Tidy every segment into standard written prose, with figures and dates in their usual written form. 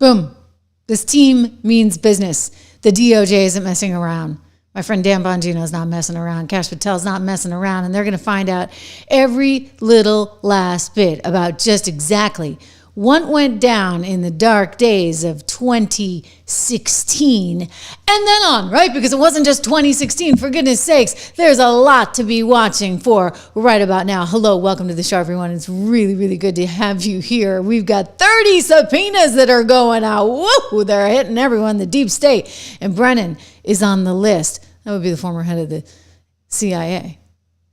Boom. This team means business. The DOJ isn't messing around. My friend Dan Bongino is not messing around. Kash Patel's not messing around. And they're going to find out every little last bit about just exactly what went down in the dark days of 2016 and then on, right? Because it wasn't just 2016. For goodness sakes, there's a lot to be watching for right about now. Hello, welcome to the show, everyone. It's really, really good to have you here. We've got 30 subpoenas that are going out. Woo! They're hitting everyone, the deep state. And Brennan is on the list. That would be the former head of the CIA.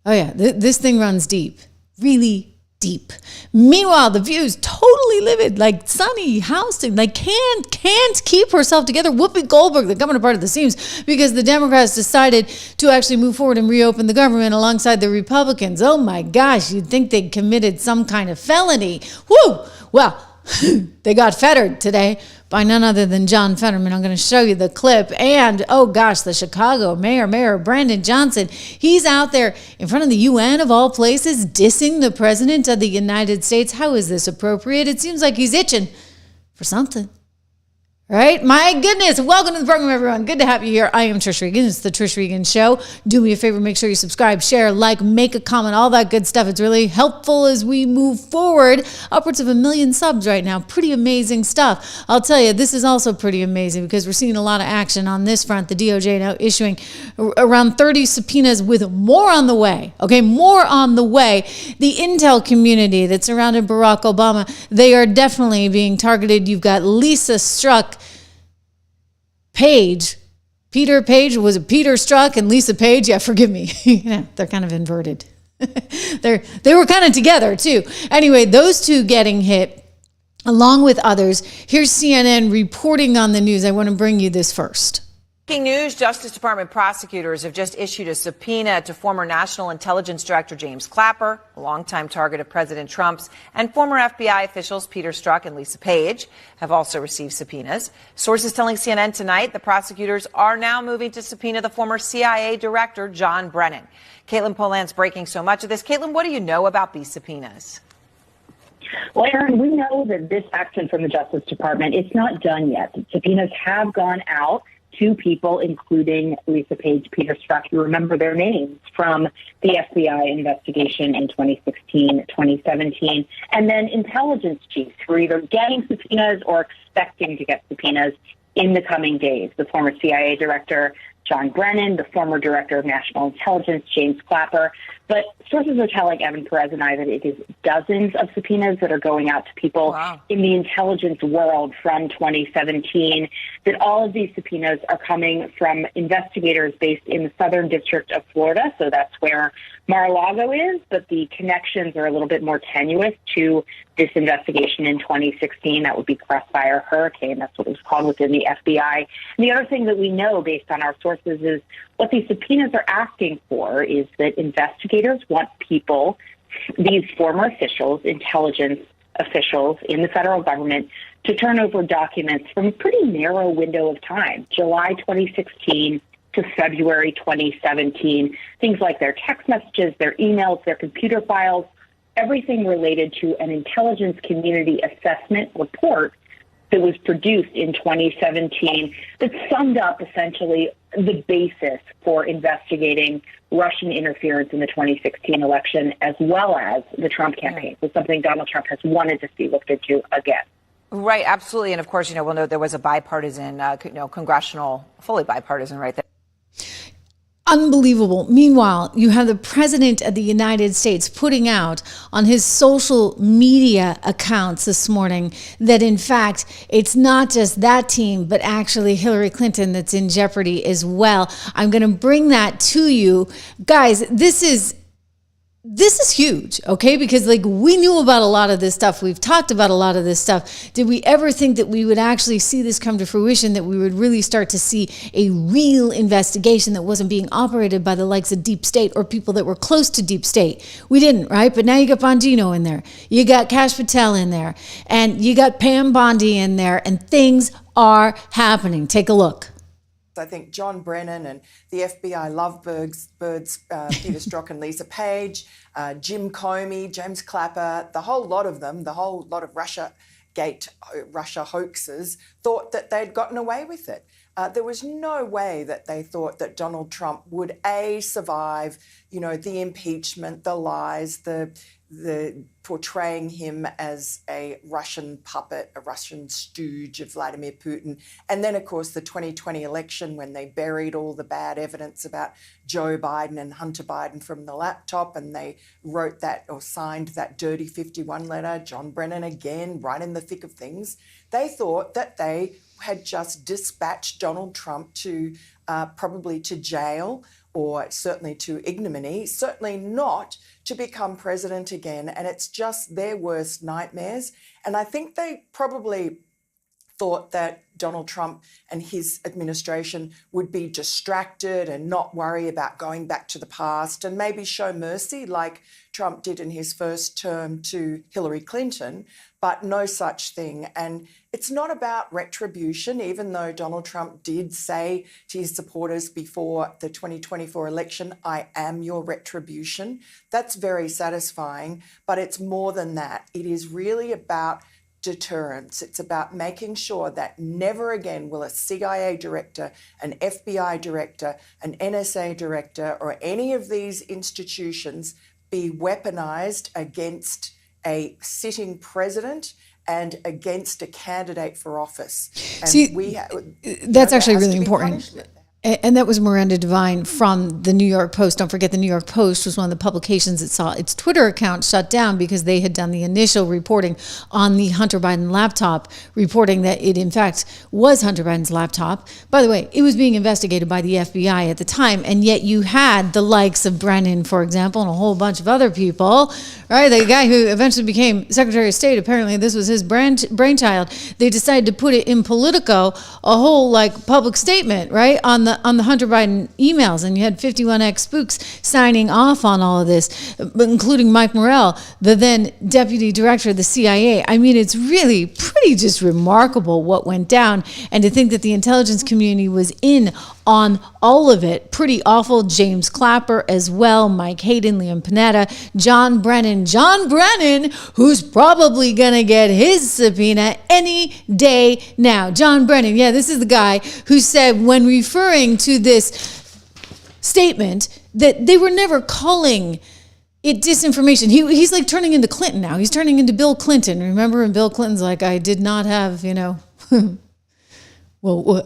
Oh, yeah, this thing runs deep. Really deep. Meanwhile, the View's totally livid, like Sunny Houston, like can't keep herself together. Whoopi Goldberg, they're coming apart at the seams because the Democrats decided to actually move forward and reopen the government alongside the Republicans. Oh my gosh, you'd think they'd committed some kind of felony. Woo! Well, they got fettered today by none other than John Fetterman. I'm going to show you the clip. And, oh gosh, the Chicago Mayor Brandon Johnson, he's out there in front of the UN of all places, dissing the President of the United States. How is this appropriate? It seems like he's itching for something. Right? My goodness. Welcome to the program, everyone. Good to have you here. I am Trish Regan. It's the Trish Regan Show. Do me a favor. Make sure you subscribe, share, like, make a comment, all that good stuff. It's really helpful as we move forward. Upwards of 1 million subs right now. Pretty amazing stuff. I'll tell you, this is also pretty amazing because we're seeing a lot of action on this front. The DOJ now issuing around 30 subpoenas with more on the way. Okay, more on the way. The intel community that surrounded Barack Obama, they are definitely being targeted. You've got Lisa Strzok, Peter Page, was it Peter Strzok and Lisa Page? Yeah, forgive me. Yeah, they're kind of inverted. They were kind of together too. Anyway, those two getting hit along with others. Here's CNN reporting on the news. I want to bring you this first. Breaking news, Justice Department prosecutors have just issued a subpoena to former National Intelligence Director James Clapper, a longtime target of President Trump's, and former FBI officials Peter Strzok and Lisa Page have also received subpoenas. Sources telling CNN tonight the prosecutors are now moving to subpoena the former CIA Director John Brennan. Caitlin Poland's breaking so much of this. Caitlin, what do you know about these subpoenas? Well, Aaron, we know that this action from the Justice Department, it's not done yet. Subpoenas have gone out. 2 people, including Lisa Page, Peter Strzok. You remember their names from the FBI investigation in 2016, 2017, and then intelligence chiefs who are either getting subpoenas or expecting to get subpoenas in the coming days. The former CIA director, John Brennan, the former director of national intelligence, James Clapper. But sources are telling Evan Perez and I that it is dozens of subpoenas that are going out to people in the intelligence world from 2017, that all of these subpoenas are coming from investigators based in the Southern District of Florida. So that's where Mar-a-Lago is, but the connections are a little bit more tenuous to this investigation in 2016. That would be Crossfire Hurricane. That's what it was called within the FBI. And the other thing that we know based on our sources is what these subpoenas are asking for is that investigators want people, these former officials, intelligence officials in the federal government, to turn over documents from a pretty narrow window of time, July 2016 to February 2017, things like their text messages, their emails, their computer files, everything related to an intelligence community assessment report that was produced in 2017 that summed up essentially the basis for investigating Russian interference in the 2016 election, as well as the Trump campaign. It's something Donald Trump has wanted to see looked into again. Right, absolutely. And of course, we'll know there was a bipartisan, congressional, fully bipartisan right there. Unbelievable. Meanwhile, you have the President of the United States putting out on his social media accounts this morning that, in fact, it's not just that team, but actually Hillary Clinton that's in jeopardy as well. I'm going to bring that to you. Guys, this is huge, okay? Because we knew about a lot of this stuff. We've talked about a lot of this stuff. Did we ever think that we would actually see this come to fruition, that we would really start to see a real investigation that wasn't being operated by the likes of deep state or people that were close to deep state? We didn't, right? But now you got Bongino in there. You got Kash Patel in there. And you got Pam Bondi in there. And things are happening. Take a look. I think John Brennan and the FBI lovebirds, Peter Strzok and Lisa Page, Jim Comey, James Clapper, the whole lot of them, the whole lot of Russia gate Russia hoaxes thought that they'd gotten away with it. There was no way that they thought that Donald Trump would survive, the impeachment, the lies, the portraying him as a Russian puppet, a Russian stooge of Vladimir Putin. And then, of course, the 2020 election when they buried all the bad evidence about Joe Biden and Hunter Biden from the laptop, and they wrote that or signed that dirty 51 letter, John Brennan again, right in the thick of things. They thought that they had just dispatched Donald Trump to probably to jail or certainly to ignominy, certainly not to become president again. And it's just their worst nightmares. And I think they probably thought that Donald Trump and his administration would be distracted and not worry about going back to the past and maybe show mercy like Trump did in his first term to Hillary Clinton, but no such thing. And it's not about retribution, even though Donald Trump did say to his supporters before the 2024 election, I am your retribution. That's very satisfying, but it's more than that. It is really about deterrence. It's about making sure that never again will a CIA director, an FBI director, an NSA director, or any of these institutions be weaponized against a sitting president and against a candidate for office. And see, that's actually really important. And that was Miranda Devine from the New York Post. Don't forget, the New York Post was one of the publications that saw its Twitter account shut down because they had done the initial reporting on the Hunter Biden laptop, reporting that it, in fact, was Hunter Biden's laptop. By the way, it was being investigated by the FBI at the time, and yet you had the likes of Brennan, for example, and a whole bunch of other people, right? The guy who eventually became Secretary of State, apparently this was his brainchild. They decided to put it in Politico, a whole public statement, right, on the Hunter Biden emails, and you had 51X spooks signing off on all of this, including Mike Morell, the then deputy director of the CIA. I mean, it's really pretty just remarkable what went down, and to think that the intelligence community was in on all of it. Pretty awful. James Clapper as well, Mike Hayden, Liam Panetta, John Brennan, who's probably going to get his subpoena any day now. John Brennan, yeah, this is the guy who said when referring to this statement that they were never calling it disinformation. He's like turning into Clinton now. He's turning into Bill Clinton. Remember when Bill Clinton's like, I did not have, well,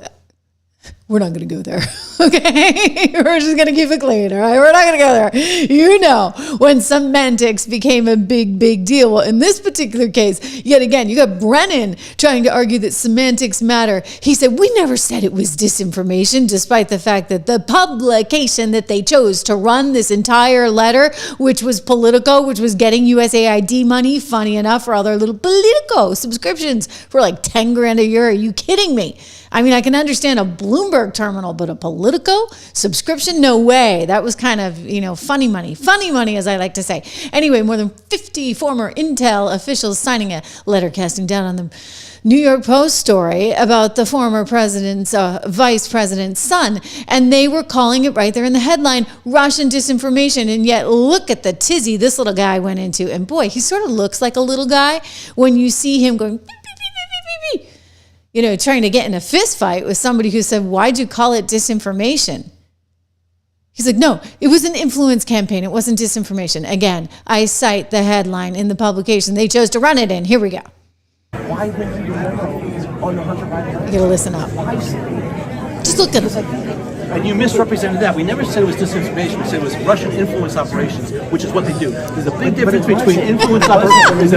we're not going to go there, okay? We're just going to keep it clean, all right? We're not going to go there. When semantics became a big, big deal. Well, in this particular case, yet again, you got Brennan trying to argue that semantics matter. He said, we never said it was disinformation, despite the fact that the publication that they chose to run this entire letter, which was Politico, which was getting USAID money, funny enough, for all their little Politico subscriptions for like 10 grand a year. Are you kidding me? I mean, I can understand a Bloomberg terminal, but a Politico subscription? No way. That was kind of, funny money, as I like to say. Anyway, more than 50 former Intel officials signing a letter casting down on the New York Post story about the former president's, vice president's son. And they were calling it right there in the headline, Russian disinformation. And yet look at the tizzy this little guy went into. And boy, he sort of looks like a little guy when you see him going, beep, beep, beep, beep, beep, beep. Trying to get in a fist fight with somebody who said, why'd you call it disinformation? He's like, no, it was an influence campaign. It wasn't disinformation. Again, I cite the headline in the publication they chose to run it in. Here we go. Why wouldn't you know on the Hunter Biden? You gotta listen up. Just look at it. And you misrepresented that. We never said it was disinformation. We said it was Russian influence operations, which is what they do. There's a big difference between influence operations.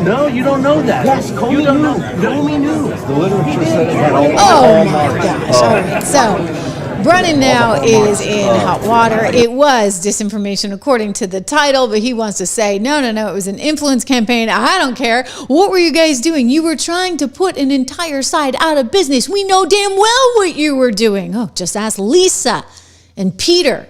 No, you don't know that. Yes, you don't know. Comey knew. The literature said it had all. Oh my gosh! All right, so Brennan now is in hot water. It was disinformation according to the title, but he wants to say, no, it was an influence campaign. I don't care. What were you guys doing? You were trying to put an entire side out of business. We know damn well what you were doing. Oh, just ask Lisa and Peter,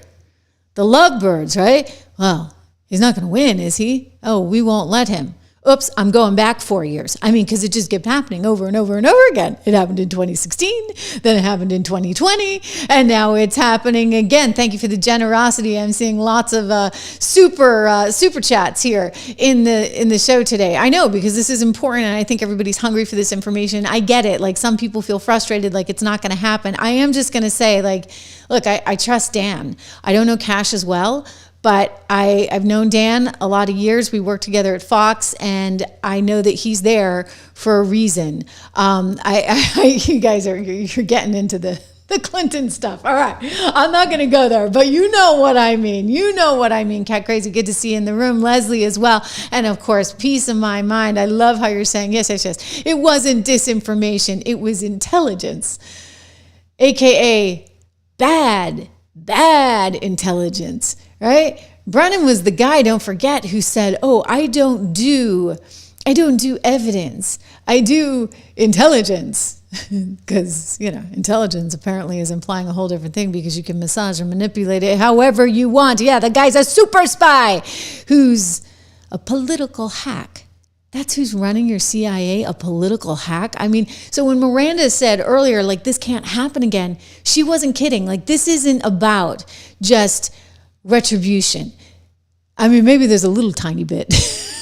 the lovebirds, right? Well, he's not going to win, is he? Oh, we won't let him. Oops, I'm going back 4 years. I mean, because it just kept happening over and over and over again. It happened in 2016, then it happened in 2020, and now it's happening again. Thank you for the generosity. I'm seeing lots of super chats here in the show today. I know, because this is important, and I think everybody's hungry for this information. I get it. Like, some people feel frustrated, like it's not going to happen. I am just going to say, like, look, I trust Dan. I don't know Kash as well, but I've known Dan a lot of years. We worked together at Fox, and I know that he's there for a reason. You guys you're getting into the Clinton stuff. All right, I'm not going to go there, but you know what I mean. You know what I mean. Cat Crazy, good to see you in the room. Leslie as well, and of course, peace of my mind. I love how you're saying yes. It wasn't disinformation. It was intelligence, aka bad intelligence. Right? Brennan was the guy, don't forget, who said, "Oh, I don't do evidence. I do intelligence." Because, intelligence apparently is implying a whole different thing, because you can massage and manipulate it however you want. Yeah, the guy's a super spy who's a political hack. That's who's running your CIA, a political hack. I mean, so when Miranda said earlier, like, this can't happen again, she wasn't kidding. Like, this isn't about just retribution. I mean, maybe there's a little tiny bit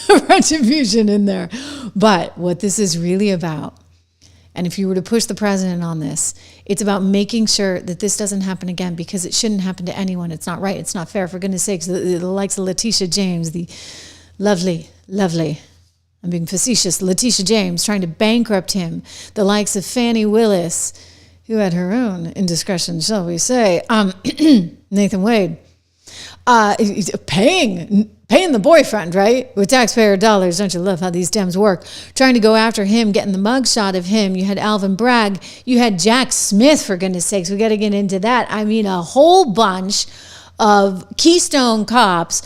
of retribution in there, but what this is really about, and if you were to push the president on this, it's about making sure that this doesn't happen again, because it shouldn't happen to anyone. It's not right. It's not fair. For goodness sakes, the likes of Letitia James, the lovely, I'm being facetious, Letitia James trying to bankrupt him, the likes of Fannie Willis, who had her own indiscretion, shall we say, Nathan Wade, paying the boyfriend, right? With taxpayer dollars. Don't you love how these Dems work? Trying to go after him, getting the mugshot of him. You had Alvin Bragg. You had Jack Smith, for goodness sakes. We got to get into that. I mean, a whole bunch of Keystone cops.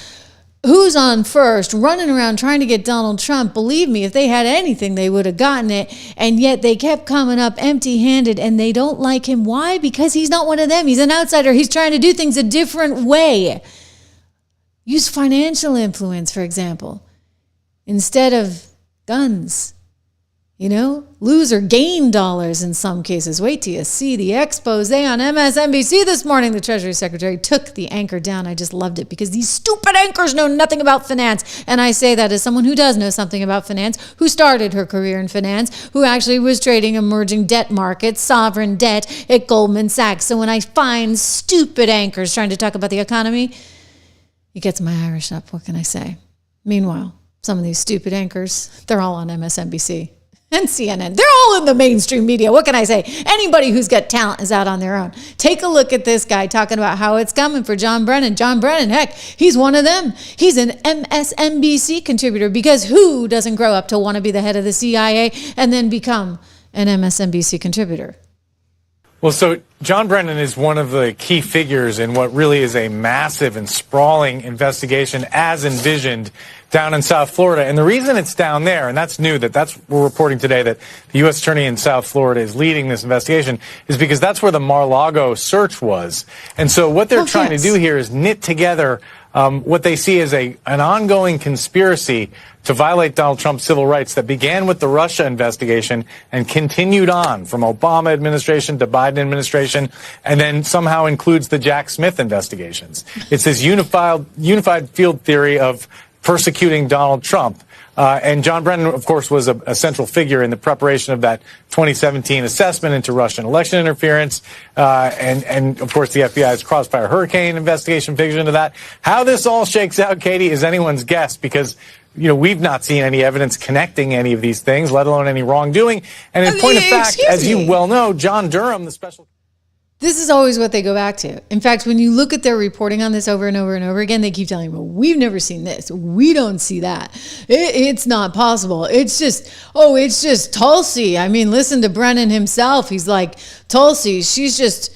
Who's on first, running around trying to get Donald Trump. Believe me, if they had anything, they would have gotten it. And yet they kept coming up empty-handed, and they don't like him. Why? Because he's not one of them. He's an outsider. He's trying to do things a different way. Use financial influence, for example, instead of guns. Lose or gain dollars in some cases. Wait till you see the expose on MSNBC this morning. The Treasury Secretary took the anchor down. I just loved it, because these stupid anchors know nothing about finance. And I say that as someone who does know something about finance, who started her career in finance, who actually was trading emerging debt markets, sovereign debt at Goldman Sachs. So when I find stupid anchors trying to talk about the economy, it gets my Irish up. What can I say? Meanwhile, some of these stupid anchors, they're all on MSNBC. And CNN. They're all in the mainstream media. What can I say? Anybody who's got talent is out on their own. Take a look at this guy talking about how it's coming for John Brennan. John Brennan, heck, he's one of them. He's an MSNBC contributor, because who doesn't grow up to want to be the head of the CIA and then become an MSNBC contributor? Well, so John Brennan is one of the key figures in what really is a massive and sprawling investigation as envisioned down in South Florida. And the reason it's down there, and that's new, we're reporting today that the U.S. Attorney in South Florida is leading this investigation, is because that's where the Mar-a-Lago search was. And so what they're trying to do here is knit together what they see as an ongoing conspiracy to violate Donald Trump's civil rights that began with the Russia investigation and continued on from Obama administration to Biden administration, and then somehow includes the Jack Smith investigations. It's this unified field theory of persecuting Donald Trump. And John Brennan, of course, was a central figure in the preparation of that 2017 assessment into Russian election interference. And of course, the FBI's Crossfire Hurricane investigation figures into that. How this all shakes out, Katie, is anyone's guess, because we've not seen any evidence connecting any of these things, let alone any wrongdoing. And in point of fact, as you well know, John Durham, the special... This is always what they go back to. In fact, when you look at their reporting on this over and over and over again, they keep telling you, well, we've never seen this. We don't see that. It's not possible. It's just Tulsi. I mean, listen to Brennan himself. He's like, Tulsi, she's just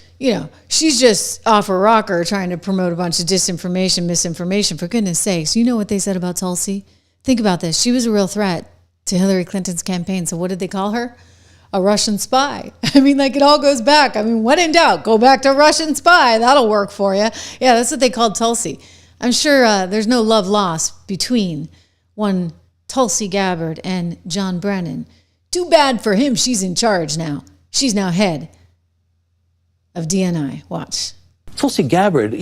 off a rocker trying to promote a bunch of disinformation, misinformation. For goodness sakes, you know what they said about Tulsi? Think about this. She was a real threat to Hillary Clinton's campaign. So what did they call her? A Russian spy. I mean, like, it all goes back. I mean, when in doubt, go back to Russian spy. That'll work for you. Yeah, that's what they called Tulsi. I'm sure there's no love lost between one Tulsi Gabbard and John Brennan. Too bad for him. She's in charge now. She's now head of DNI. Watch. Tulsi Gabbard,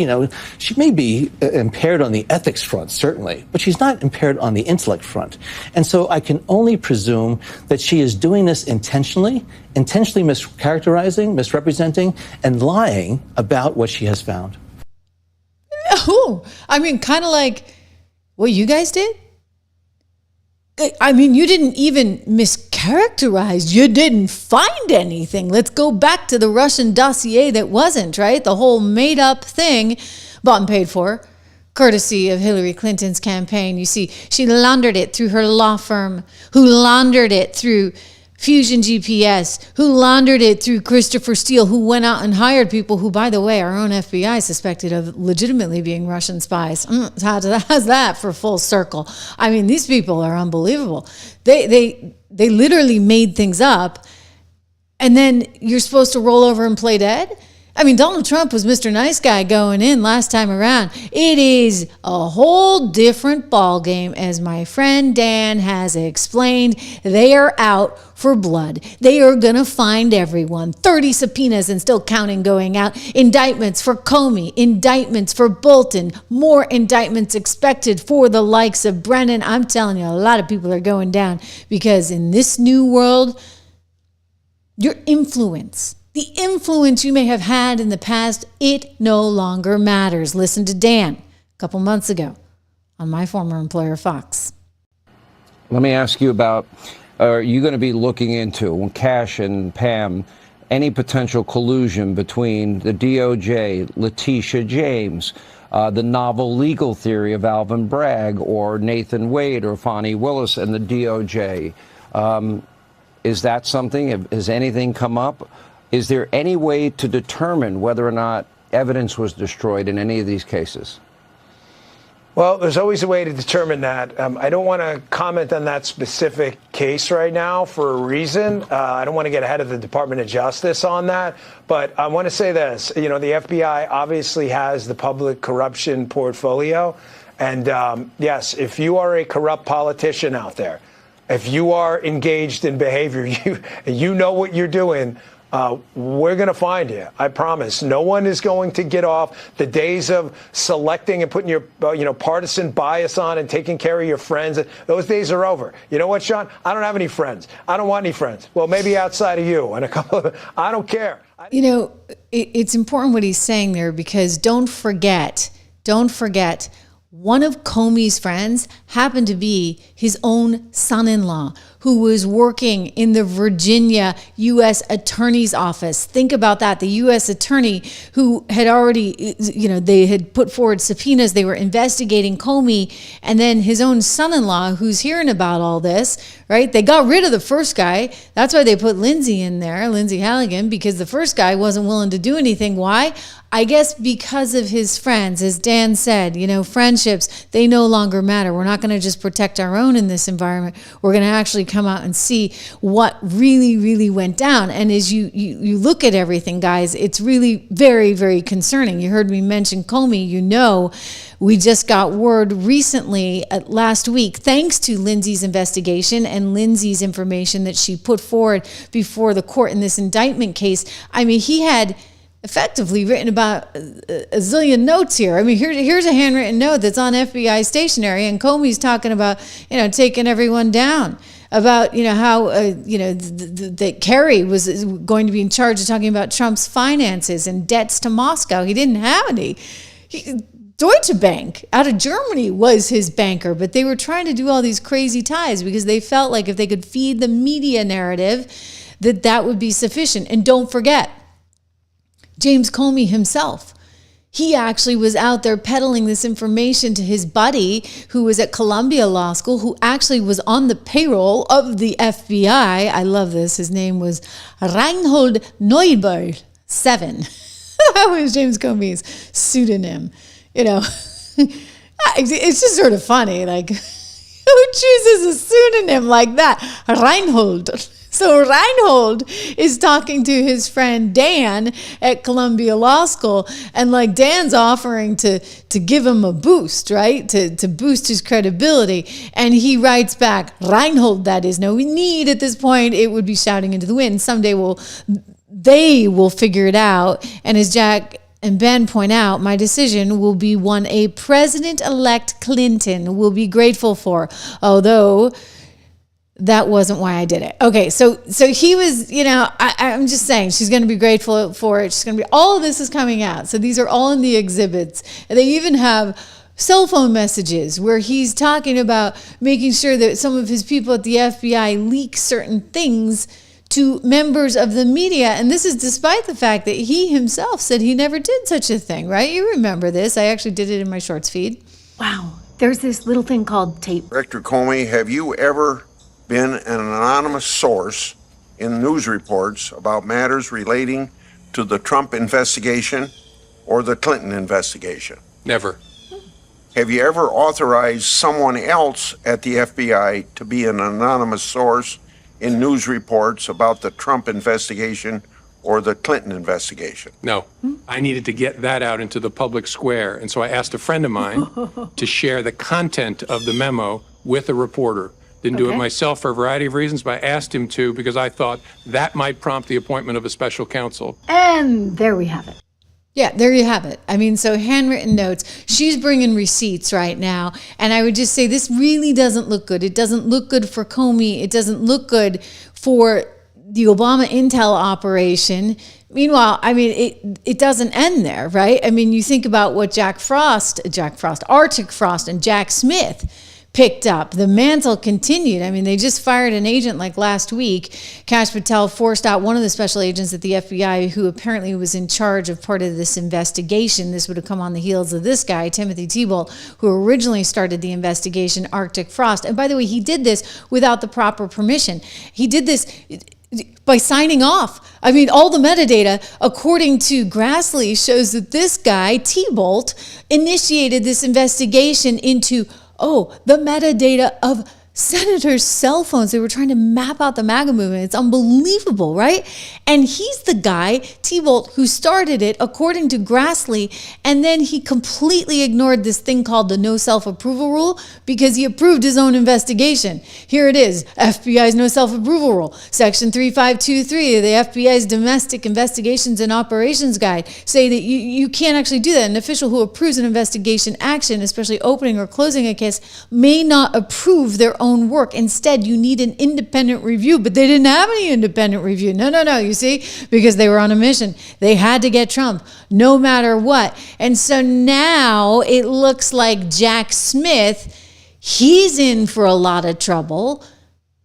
she may be impaired on the ethics front, certainly, but she's not impaired on the intellect front. And so I can only presume that she is doing this intentionally mischaracterizing, misrepresenting, and lying about what she has found. Oh, I mean, kind of like what you guys did. I mean, you didn't even mischaracterize. You didn't find anything. Let's go back to the Russian dossier that wasn't, right? The whole made up thing, bought and paid for, courtesy of Hillary Clinton's campaign. You see, she laundered it through her law firm, who laundered it through Fusion GPS, who laundered it through Christopher Steele, who went out and hired people who, by the way, our own FBI suspected of legitimately being Russian spies. How's that for full circle? I mean, these people are unbelievable. They literally made things up, and then you're supposed to roll over and play dead? I mean, Donald Trump was Mr. Nice Guy going in last time around. It is a whole different ballgame, as my friend Dan has explained. They are out for blood. They are going to find everyone. 30 subpoenas and still counting going out. Indictments for Comey, indictments for Bolton, more indictments expected for the likes of Brennan. I'm telling you, a lot of people are going down because in this new world, your influence, the influence you may have had in the past, it no longer matters. Listen to Dan a couple months ago on my former employer, Fox. Let me ask you about, are you going to be looking into, Kash and Pam, any potential collusion between the DOJ, Letitia James, the novel legal theory of Alvin Bragg, or Nathan Wade, or Fani Willis and the DOJ? Is that something? Has anything come up? Is there any way to determine whether or not evidence was destroyed in any of these cases? Well, there's always a way to determine that. I don't want to comment on that specific case right now for a reason. I don't want to get ahead of the Department of Justice on that. But I want to say this. The FBI obviously has the public corruption portfolio. And yes, if you are a corrupt politician out there, if you are engaged in behavior, you know what you're doing, we're going to find you. I promise. No one is going to get off. The days of selecting and putting your partisan bias on and taking care of your friends, those days are over. You know what, Sean? I don't have any friends. I don't want any friends. Well, maybe outside of you and a couple of, I don't care. It's important what he's saying there, because don't forget, one of Comey's friends happened to be his own son-in-law, who was working in the Virginia U.S. Attorney's Office. Think about that. The U.S. Attorney who had already, they had put forward subpoenas. They were investigating Comey. And then his own son-in-law, who's hearing about all this, right? They got rid of the first guy. That's why they put Lindsey in there, Lindsey Halligan, because the first guy wasn't willing to do anything. Why? I guess because of his friends. As Dan said, friendships, they no longer matter. We're not going to just protect our own in this environment. We're going to actually come out and see what really, really went down. And as you look at everything, guys, it's really very, very concerning. You heard me mention Comey. We just got word recently, last week, thanks to Lindsey's investigation and Lindsey's information that she put forward before the court in this indictment case. I mean, he had effectively written about a zillion notes here. I mean, here's a handwritten note that's on FBI stationery, and Comey's talking about, taking everyone down, about, how, that Kerry was going to be in charge of talking about Trump's finances and debts to Moscow. He didn't have any. Deutsche Bank out of Germany was his banker, but they were trying to do all these crazy ties because they felt like if they could feed the media narrative, that would be sufficient. And don't forget, James Comey himself, he actually was out there peddling this information to his buddy who was at Columbia Law School, who actually was on the payroll of the FBI. I love this. His name was Reinhold Neubauer 7. That was James Comey's pseudonym. It's just sort of funny. Like, Who chooses a pseudonym like that? Reinhold. So Reinhold is talking to his friend Dan at Columbia Law School, and like Dan's offering to give him a boost, right? To boost his credibility. And he writes back, Reinhold, that is no need at this point. It would be shouting into the wind. Someday they will figure it out. And as Jack and Ben point out, my decision will be one a President-elect Clinton will be grateful for, although that wasn't why I did it. Okay, so he was, I'm just saying, she's going to be grateful for it. She's going to be, all of this is coming out. So these are all in the exhibits. And they even have cell phone messages where he's talking about making sure that some of his people at the FBI leak certain things to members of the media. And this is despite the fact that he himself said he never did such a thing, right? You remember this. I actually did it in my shorts feed. Wow. There's this little thing called tape. Director Comey, have you ever been an anonymous source in news reports about matters relating to the Trump investigation or the Clinton investigation? Never. Have you ever authorized someone else at the FBI to be an anonymous source in news reports about the Trump investigation or the Clinton investigation? No. I needed to get that out into the public square, and so I asked a friend of mine to share the content of the memo with a reporter. Didn't do it myself for a variety of reasons, but I asked him to because I thought that might prompt the appointment of a special counsel. And there we have it. Yeah, there you have it. I mean, so handwritten notes. She's bringing receipts right now. And I would just say this really doesn't look good. It doesn't look good for Comey. It doesn't look good for the Obama intel operation. Meanwhile, I mean, it doesn't end there, right? I mean, you think about what Arctic Frost, and Jack Smith picked up. The mantle continued. I mean, they just fired an agent like last week. Kash Patel forced out one of the special agents at the FBI who apparently was in charge of part of this investigation. This would have come on the heels of this guy, Timothy Thibault, who originally started the investigation, Arctic Frost. And by the way, he did this without the proper permission. He did this by signing off. I mean, all the metadata, according to Grassley, shows that this guy, Thibault, initiated this investigation into the metadata of senators' cell phones. They were trying to map out the MAGA movement. It's unbelievable, right? And he's the guy, Thibault, who started it, according to Grassley, and then he completely ignored this thing called the no self-approval rule because he approved his own investigation. Here it is, FBI's no self-approval rule. Section 3523 of the FBI's Domestic Investigations and Operations Guide say that you can't actually do that. An official who approves an investigation action, especially opening or closing a case, may not approve their own work. Instead, you need an independent review, but they didn't have any independent review. No, you see, because they were on a mission. They had to get Trump no matter what. And so now it looks like Jack Smith, he's in for a lot of trouble.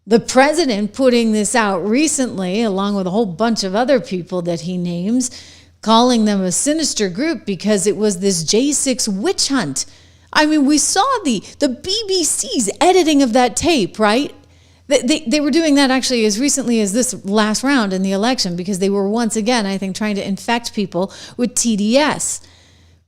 The president putting this out recently, along with a whole bunch of other people that he names, calling them a sinister group because it was this J6 witch hunt. I mean, we saw the BBC's editing of that tape, right? They were doing that actually as recently as this last round in the election because they were once again, I think, trying to infect people with TDS.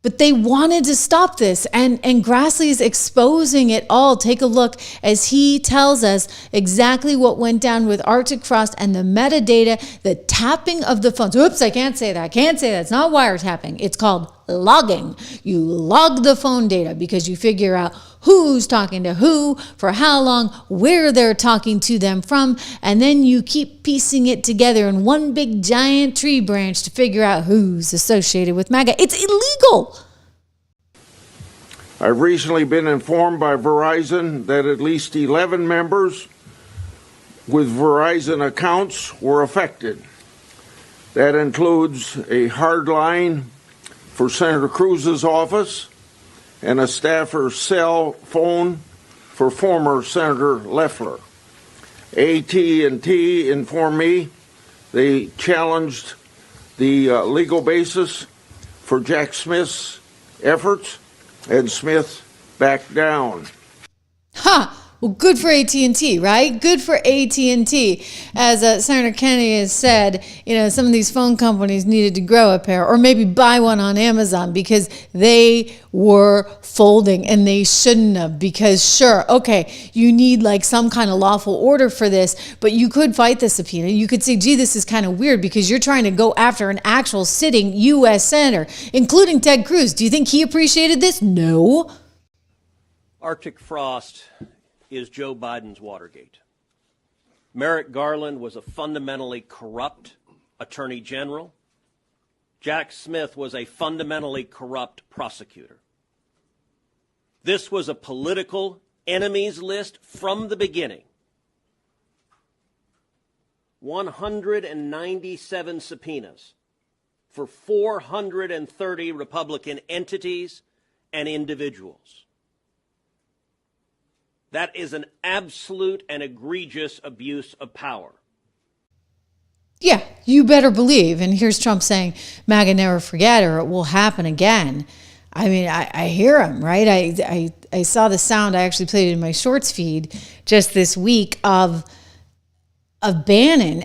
But they wanted to stop this, and Grassley is exposing it all. Take a look as he tells us exactly what went down with Arctic Frost and the metadata, the tapping of the phones. Oops, I can't say that. It's not wiretapping. It's called logging. You log the phone data because you figure out who's talking to who, for how long, where they're talking to them from, and then you keep piecing it together in one big giant tree branch to figure out who's associated with MAGA. It's illegal. I've recently been informed by Verizon that at least 11 members with Verizon accounts were affected. That includes a hardline for Senator Cruz's office and a staffer's cell phone for former Senator Loeffler. AT&T informed me they challenged the legal basis for Jack Smith's efforts, and Smith backed down. Well, good for AT&T, right? Good for AT&T. As Senator Kennedy has said, some of these phone companies needed to grow a pair or maybe buy one on Amazon because they were folding and they shouldn't have, because sure, okay, you need like some kind of lawful order for this, but you could fight the subpoena. You could say, gee, this is kind of weird because you're trying to go after an actual sitting U.S. senator, including Ted Cruz. Do you think he appreciated this? No. Arctic frost is Joe Biden's Watergate. Merrick Garland was a fundamentally corrupt attorney general. Jack Smith was a fundamentally corrupt prosecutor. This was a political enemies list from the beginning. 197 subpoenas for 430 Republican entities and individuals. That is an absolute and egregious abuse of power. Yeah, you better believe. And here's Trump saying, MAGA never forget, or it will happen again. I mean, I hear him, right? I saw the sound. I actually played it in my shorts feed just this week of Bannon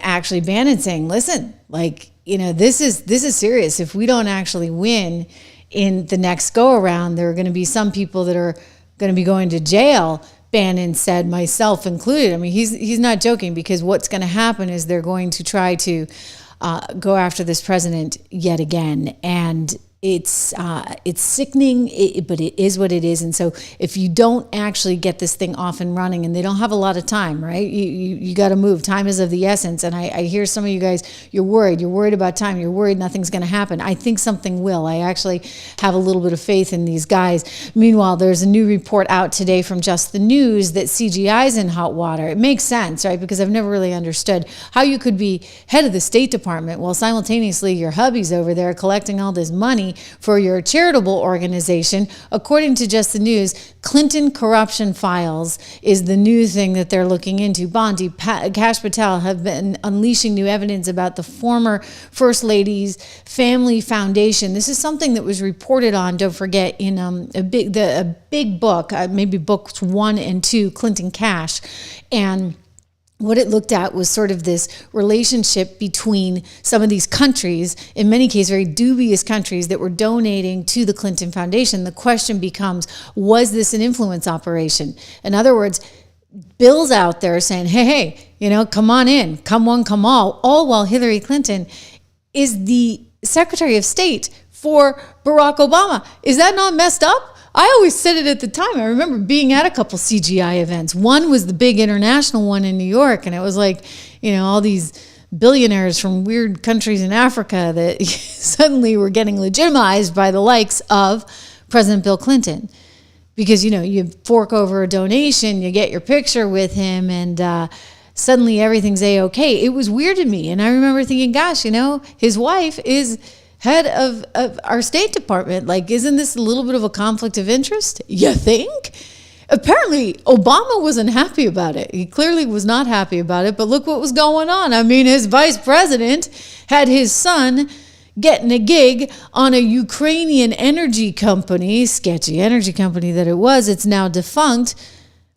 saying, listen, like, this is serious. If we don't actually win in the next go around, there are going to be some people that are going to be going to jail. Bannon said, myself included. I mean, he's not joking, because what's going to happen is they're going to try to go after this president yet again. And it's sickening, but it is what it is. And so if you don't actually get this thing off and running, and they don't have a lot of time, right? You got to move. Time is of the essence. And I hear some of you guys, you're worried about time. You're worried nothing's going to happen. I think something will. I actually have a little bit of faith in these guys. Meanwhile, there's a new report out today from Just the News that CGI's in hot water. It makes sense, right? Because I've never really understood how you could be head of the State Department while simultaneously your hubby's over there collecting all this money for your charitable organization. According to Just the News, Clinton corruption files is the new thing that they're looking into. Bondi, Kash Patel have been unleashing new evidence about the former First Lady's family foundation. This is something that was reported on, don't forget, in a big book, maybe books 1 and 2, Clinton Cash. And what it looked at was sort of this relationship between some of these countries, in many cases very dubious countries, that were donating to the Clinton Foundation. The question becomes, was this an influence operation? In other words, Bill's out there saying, hey, come on in, come one, come all while Hillary Clinton is the Secretary of State for Barack Obama. Is that not messed up? I always said it at the time. I remember being at a couple CGI events. One was the big international one in New York, and it was like, all these billionaires from weird countries in Africa that suddenly were getting legitimized by the likes of President Bill Clinton. Because, you fork over a donation, you get your picture with him, and suddenly everything's A-okay. It was weird to me. And I remember thinking, gosh, his wife is head of our State Department. Like, isn't this a little bit of a conflict of interest? You think? Apparently, Obama wasn't happy about it. He clearly was not happy about it, but look what was going on. I mean, his vice president had his son getting a gig on a Ukrainian energy company, sketchy energy company that it was. It's now defunct,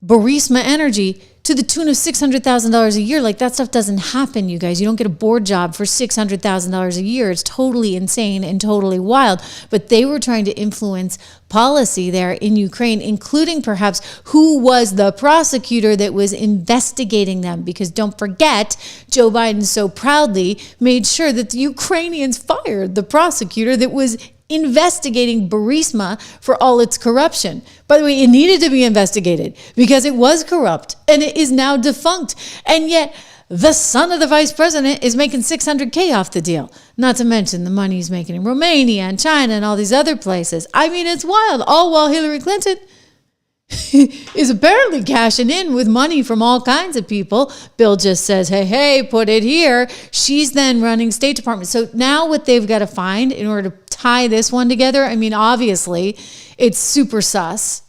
Burisma Energy, to the tune of $600,000 a year. Like, that stuff doesn't happen, you guys. You don't get a board job for $600,000 a year. It's totally insane and totally wild. But they were trying to influence policy there in Ukraine, including perhaps who was the prosecutor that was investigating them. Because don't forget, Joe Biden so proudly made sure that the Ukrainians fired the prosecutor that was investigating Burisma for all its corruption. By the way, it needed to be investigated because it was corrupt and it is now defunct. And yet the son of the vice president is making $600K off the deal. Not to mention the money he's making in Romania and China and all these other places. I mean, it's wild. All while Hillary Clinton is apparently cashing in with money from all kinds of people. Bill just says, hey, put it here. She's then running State Department. So now what they've got to find in order to tie this one together, I mean, obviously, it's super sus,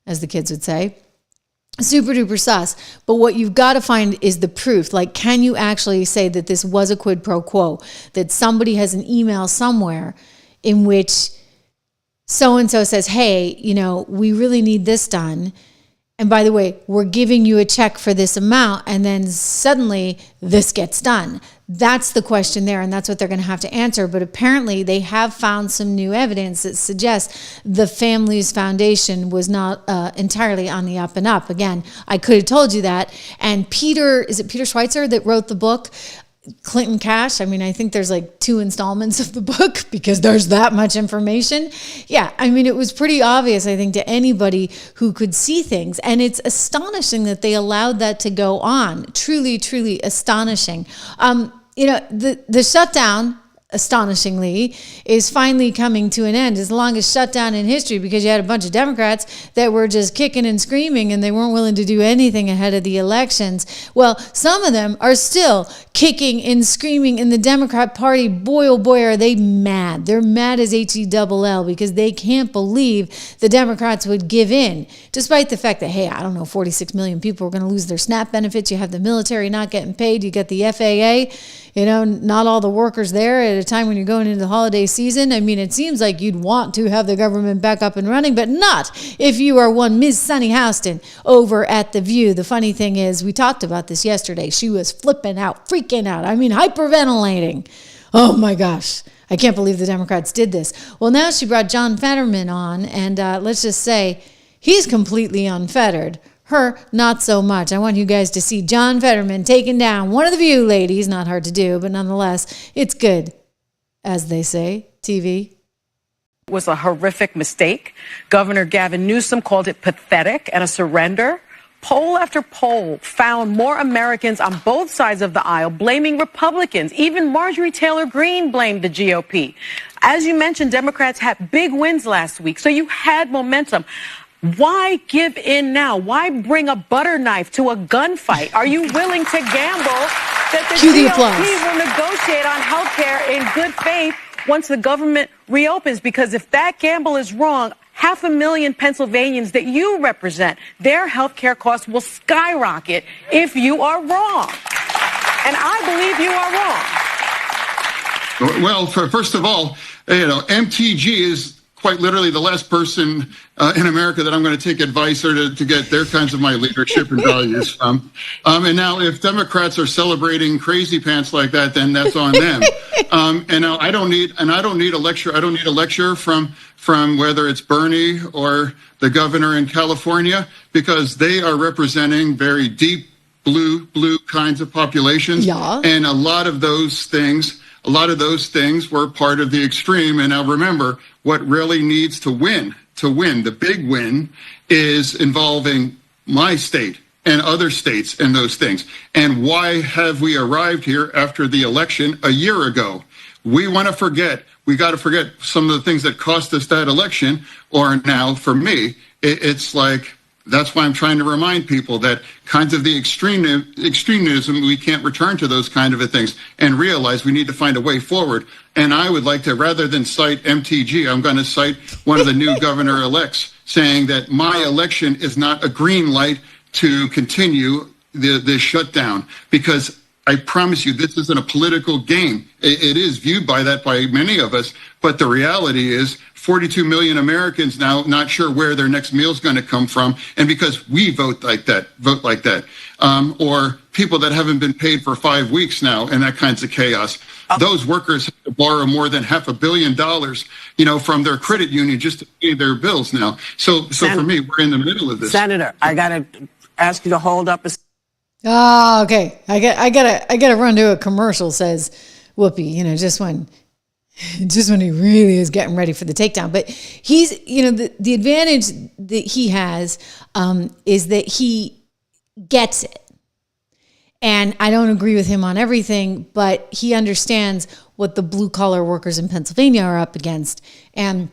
as the kids would say. Super duper sus. But what you've got to find is the proof. Like, can you actually say that this was a quid pro quo? That somebody has an email somewhere in which so-and-so says, hey, we really need this done. And by the way, we're giving you a check for this amount, and then suddenly this gets done. That's the question there, and that's what they're going to have to answer. But apparently they have found some new evidence that suggests the family's foundation was not entirely on the up and up. Again, I could have told you that. And is it Peter Schweitzer that wrote the book, Clinton Cash? I mean, I think there's like 2 installments of the book because there's that much information. Yeah, I mean, it was pretty obvious, I think, to anybody who could see things. And it's astonishing that they allowed that to go on. Truly, truly astonishing. The shutdown, astonishingly, is finally coming to an end. It's the longest shutdown in history because you had a bunch of Democrats that were just kicking and screaming and they weren't willing to do anything ahead of the elections. Well, some of them are still kicking and screaming in the Democrat Party. Boy, oh boy, are they mad. They're mad as HELL because they can't believe the Democrats would give in, despite the fact that, hey, I don't know, 46 million people are going to lose their SNAP benefits. You have the military not getting paid. You got the FAA, not all the workers there at a time when you're going into the holiday season. I mean, it seems like you'd want to have the government back up and running, but not if you are one Ms. Sunny Houston over at The View. The funny thing is, we talked about this yesterday. She was flipping out, freaking out. I mean, hyperventilating. Oh my gosh. I can't believe the Democrats did this. Well, now she brought John Fetterman on, and let's just say he's completely unfettered. Her, not so much. I want you guys to see John Fetterman taking down one of the View ladies. Not hard to do, but nonetheless, it's good, as they say, TV. Was a horrific mistake. Governor Gavin Newsom called it pathetic and a surrender. Poll after poll found more Americans on both sides of the aisle blaming Republicans. Even Marjorie Taylor Greene blamed the GOP. As you mentioned, Democrats had big wins last week, so you had momentum. Why give in now? Why bring a butter knife to a gunfight? Are you willing to gamble that the GOP will negotiate on health care in good faith once the government reopens? Because if that gamble is wrong, 500,000 Pennsylvanians that you represent, their health care costs will skyrocket if you are wrong. And I believe you are wrong. Well, first of all, MTG is quite literally the last person in America that I'm going to take advice or to get their kinds of my leadership and values from. And now, if Democrats are celebrating crazy pants like that, then that's on them. And now I don't need a lecture. I don't need a lecture from whether it's Bernie or the governor in California, because they are representing very deep blue kinds of populations. Yeah. And a lot of those things were part of the extreme. And now remember, what really needs to win, the big win, is involving my state and other states and those things. And why have we arrived here after the election a year ago? We got to forget some of the things that cost us that election. Or now, for me, it's like, that's why I'm trying to remind people that kinds of the extremism, we can't return to those kind of things and realize we need to find a way forward. And I would like to, rather than cite MTG, I'm going to cite one of the new governor-elects saying that my election is not a green light to continue the shutdown, because I promise you, this isn't a political game. It is viewed by many of us, but the reality is 42 million Americans now not sure where their next meal is going to come from, and because we vote like that, or people that haven't been paid for 5 weeks now, and that kinds of chaos. Those workers have to borrow more than $500 million, from their credit union just to pay their bills now. So for me, we're in the middle of this. Senator, I got to ask you to hold up a. Oh, okay. I gotta run to a commercial, says Whoopi, just when he really is getting ready for the takedown. But he's, the advantage that he has is that he gets it. And I don't agree with him on everything, but he understands what the blue collar workers in Pennsylvania are up against. And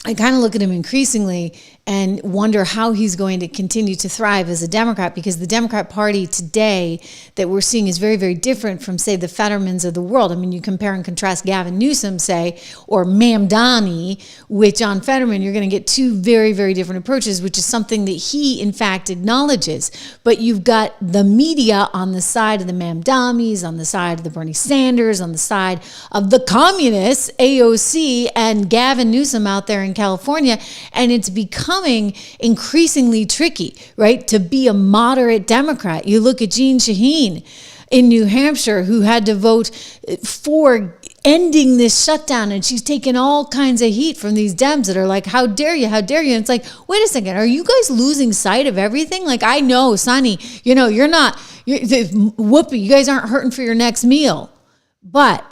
I kind of look at him increasingly and wonder how he's going to continue to thrive as a Democrat, because the Democrat Party today that we're seeing is very, very different from, say, the Fettermans of the world. I mean, you compare and contrast Gavin Newsom, say, or Mamdani with John Fetterman, you're going to get two very, very different approaches, which is something that he, in fact, acknowledges. But you've got the media on the side of the Mamdanis, on the side of the Bernie Sanders, on the side of the communists, AOC, and Gavin Newsom out there in in California, and it's becoming increasingly tricky, right, to be a moderate Democrat. You look at Jeanne Shaheen in New Hampshire, who had to vote for ending this shutdown, and she's taken all kinds of heat from these Dems that are like, how dare you, and it's like, wait a second, are you guys losing sight of everything? Like, I know, Sonny, you're Whoopi, you guys aren't hurting for your next meal, but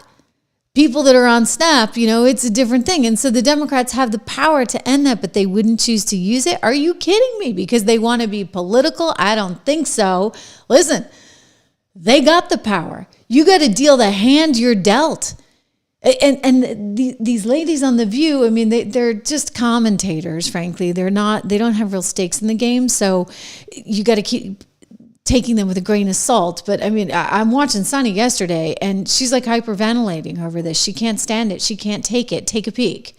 people that are on SNAP, it's a different thing. And so the Democrats have the power to end that, but they wouldn't choose to use it. Are you kidding me? Because they want to be political? I don't think so. Listen, they got the power. You got to deal the hand you're dealt. And these ladies on The View, I mean, they're just commentators, frankly. They don't have real stakes in the game. So you got to keep taking them with a grain of salt. But I mean, I'm watching Sunny yesterday, and she's like hyperventilating over this. She can't stand it. She can't take it. Take a peek.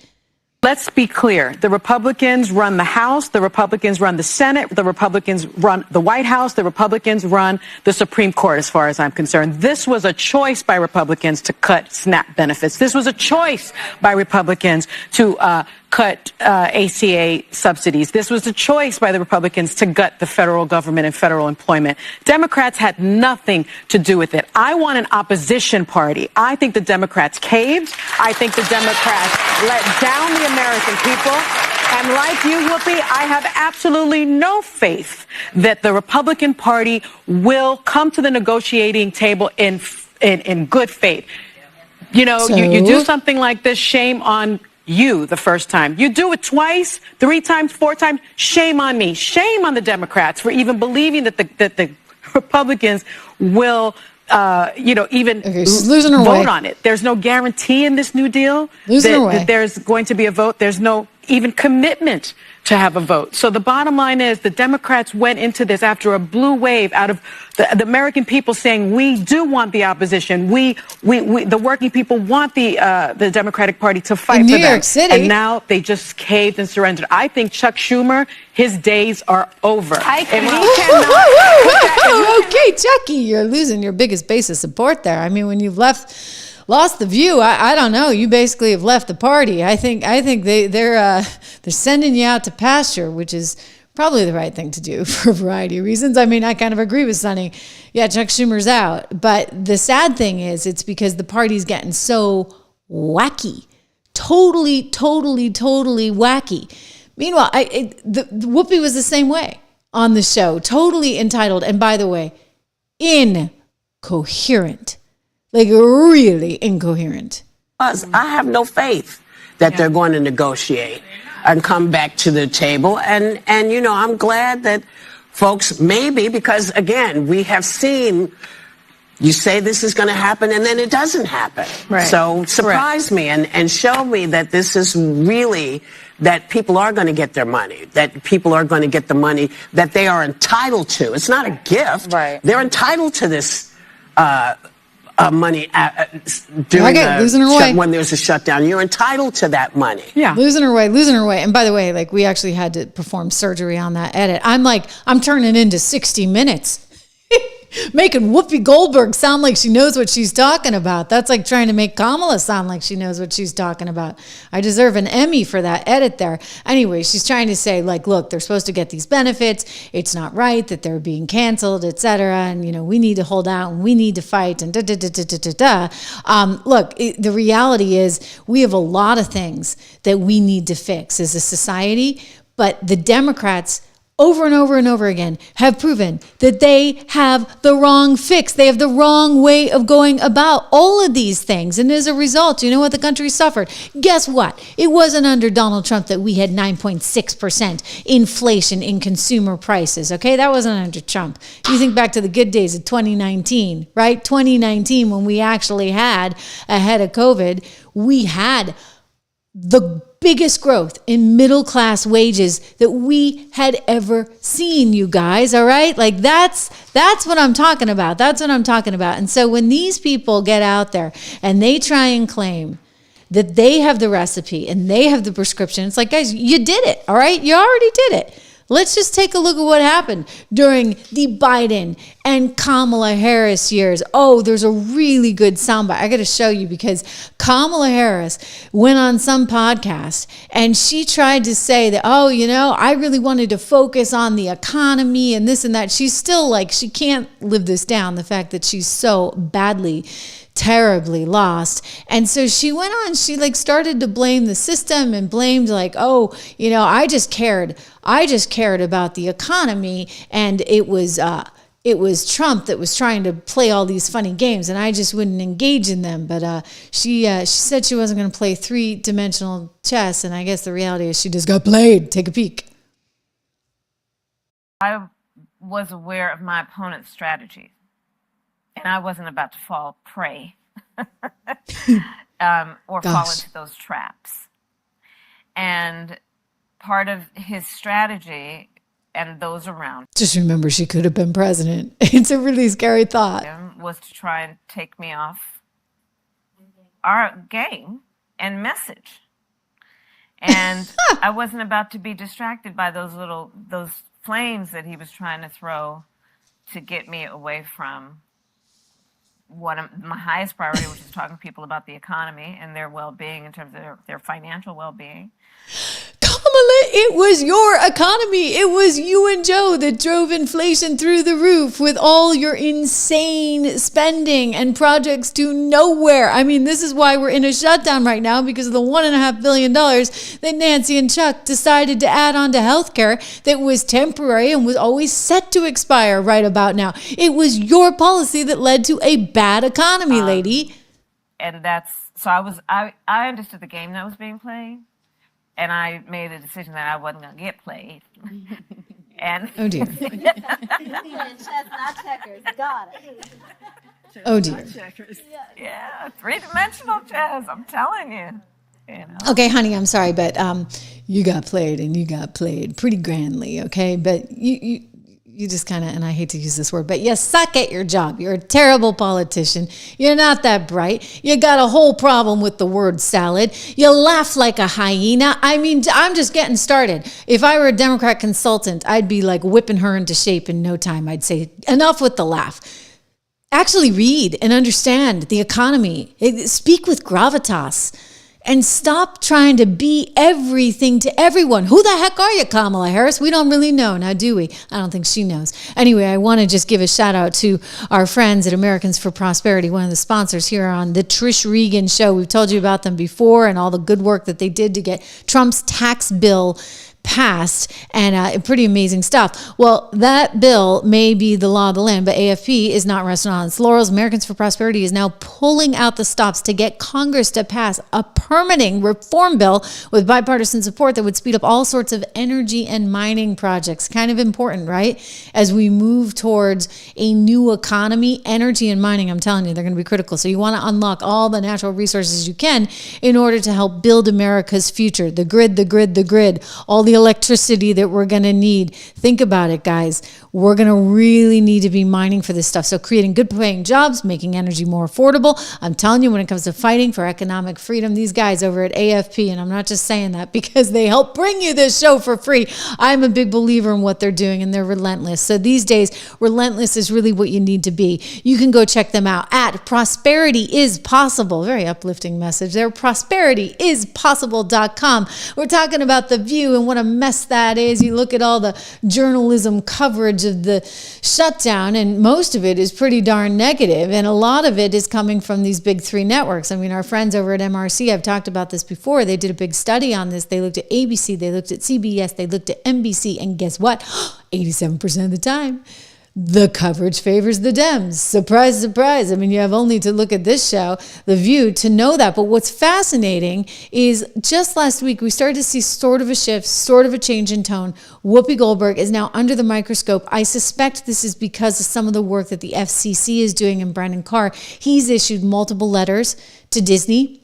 Let's be clear. The Republicans run the House. The Republicans run the Senate. The Republicans run the White House. The Republicans run the Supreme Court, as far as I'm concerned. This was a choice by Republicans to cut SNAP benefits. This was a choice by Republicans to cut ACA subsidies. This was a choice by the Republicans to gut the federal government and federal employment. Democrats had nothing to do with it. I want an opposition party. I think the Democrats caved. I think the Democrats let down the American people. And like you, Whoopi, I have absolutely no faith that the Republican Party will come to the negotiating table in good faith. You do something like this, shame on you the first time. You do it twice, 3 times, 4 times, shame on me. Shame on the Democrats for even believing that the Republicans will vote on it. There's no guarantee in this New Deal that there's going to be a vote. There's no even commitment to have a vote. So the bottom line is the Democrats went into this after a blue wave out of the American people saying, we do want the opposition. We the working people want the Democratic Party to fight for them. In New York City. And now they just caved and surrendered. I think Chuck Schumer, his days are over. Okay, Chucky, you're losing your biggest base of support there. I mean, when you've lost the View, I don't know. You basically have left the party. I think they're sending you out to pasture, which is probably the right thing to do for a variety of reasons. I mean, I kind of agree with Sonny. Yeah, Chuck Schumer's out. But the sad thing is, it's because the party's getting so wacky. Totally wacky. Meanwhile, the Whoopi was the same way on the show. Totally entitled. And by the way, incoherent. Like, really incoherent. I have no faith that they're going to negotiate and come back to the table. And I'm glad that folks, maybe, because, again, we have seen, you say this is going to happen, and then it doesn't happen. Right. So surprise me and show me that this is really, that people are going to get their money, that people are going to get the money that they are entitled to. It's not a gift. Right. They're entitled to this money when there's a shutdown. You're entitled to that money. Yeah. Losing her way. And by the way, like, we actually had to perform surgery on that edit. I'm turning into 60 Minutes. Making Whoopi Goldberg sound like she knows what she's talking about. That's like trying to make Kamala sound like she knows what she's talking about. I deserve an Emmy for that edit there. Anyway, she's trying to say, like, look, they're supposed to get these benefits. It's not right that they're being canceled, et cetera. And, we need to hold out and we need to fight and Look, the reality is we have a lot of things that we need to fix as a society, but the Democrats over and over and over again have proven that they have the wrong fix. They have the wrong way of going about all of these things. And as a result, you know what the country suffered? Guess what? It wasn't under Donald Trump that we had 9.6% inflation in consumer prices. Okay, that wasn't under Trump. You think back to the good days of 2019, right? 2019, when we actually had, ahead of COVID, we had the biggest growth in middle-class wages that we had ever seen, you guys, all right? Like, that's what I'm talking about. That's what I'm talking about. And so when these people get out there and they try and claim that they have the recipe and they have the prescription, it's like, guys, you did it, all right? You already did it. Let's just take a look at what happened during the Biden and Kamala Harris years. Oh, there's a really good soundbite I got to show you, because Kamala Harris went on some podcast and she tried to say that, oh, you know, I really wanted to focus on the economy and this and that. She's still like, she can't live this down, the fact that she's so badly, terribly lost. And so she went on, she like started to blame the system and blamed like, oh, you know, I just cared about the economy, and it was Trump that was trying to play all these funny games, and I just wouldn't engage in them. But she said she wasn't going to play 3-dimensional chess, and I guess the reality is she just got played. Take a peek. I was aware of my opponent's strategies, and I wasn't about to fall prey or fall into those traps. And part of his strategy and those around, just remember, she could have been president. It's a really scary thought. Was to try and take me off our game and message. And I wasn't about to be distracted by those flames that he was trying to throw to get me away from my highest priority, which is talking to people about the economy and their well-being in terms of their financial well-being. Kamala, it was your economy. It was you and Joe that drove inflation through the roof with all your insane spending and projects to nowhere. I mean, this is why we're in a shutdown right now, because of the $1.5 billion that Nancy and Chuck decided to add on to healthcare that was temporary and was always set to expire right about now. It was your policy that led to a bad economy, lady. And I understood the game that was being played. And I made a decision that I wasn't going to get played. And oh dear. Chess, not checkers. Got it. Oh dear. Yeah, 3-dimensional chess. I'm telling you. You know. Okay, honey, I'm sorry, but you got played, and you got played pretty grandly. Okay, but you just kind of, and I hate to use this word, but you suck at your job. You're a terrible politician. You're not that bright. You got a whole problem with the word salad. You laugh like a hyena. I mean, I'm just getting started. If I were a Democrat consultant, I'd be like whipping her into shape in no time. I'd say, enough with the laugh. Actually read and understand the economy. Speak with gravitas. And stop trying to be everything to everyone. Who the heck are you, Kamala Harris? We don't really know, now do we? I don't think she knows. Anyway, I want to just give a shout out to our friends at Americans for Prosperity, one of the sponsors here on the Trish Regan Show. We've told you about them before and all the good work that they did to get Trump's tax bill passed, and pretty amazing stuff. Well, that bill may be the law of the land, but AFP is not resting on its laurels. Americans for Prosperity is now pulling out the stops to get Congress to pass a permitting reform bill with bipartisan support that would speed up all sorts of energy and mining projects. Kind of important, right? As we move towards a new economy, energy and mining, I'm telling you, they're going to be critical. So you want to unlock all the natural resources you can in order to help build America's future. The grid, all the electricity that we're going to need. Think about it, guys. We're going to really need to be mining for this stuff. So creating good paying jobs, making energy more affordable. I'm telling you, when it comes to fighting for economic freedom, these guys over at AFP, and I'm not just saying that because they help bring you this show for free. I'm a big believer in what they're doing, and they're relentless. So these days, relentless is really what you need to be. You can go check them out at Prosperity is Possible. Very uplifting message there. ProsperityIsPossible.com. We're talking about The View and what a mess that is. You look at all the journalism coverage of the shutdown, and most of it is pretty darn negative, and a lot of it is coming from these big three networks. I mean, our friends over at MRC, I've talked about this before, they did a big study on this. They looked at ABC, they looked at CBS, they looked at NBC, and guess what? 87% of the time, the coverage favors the Dems. Surprise, surprise. I mean, you have only to look at this show, The View, to know that. But what's fascinating is just last week, we started to see sort of a shift, sort of a change in tone. Whoopi Goldberg is now under the microscope. I suspect this is because of some of the work that the FCC is doing, and Brendan Carr. He's issued multiple letters to Disney,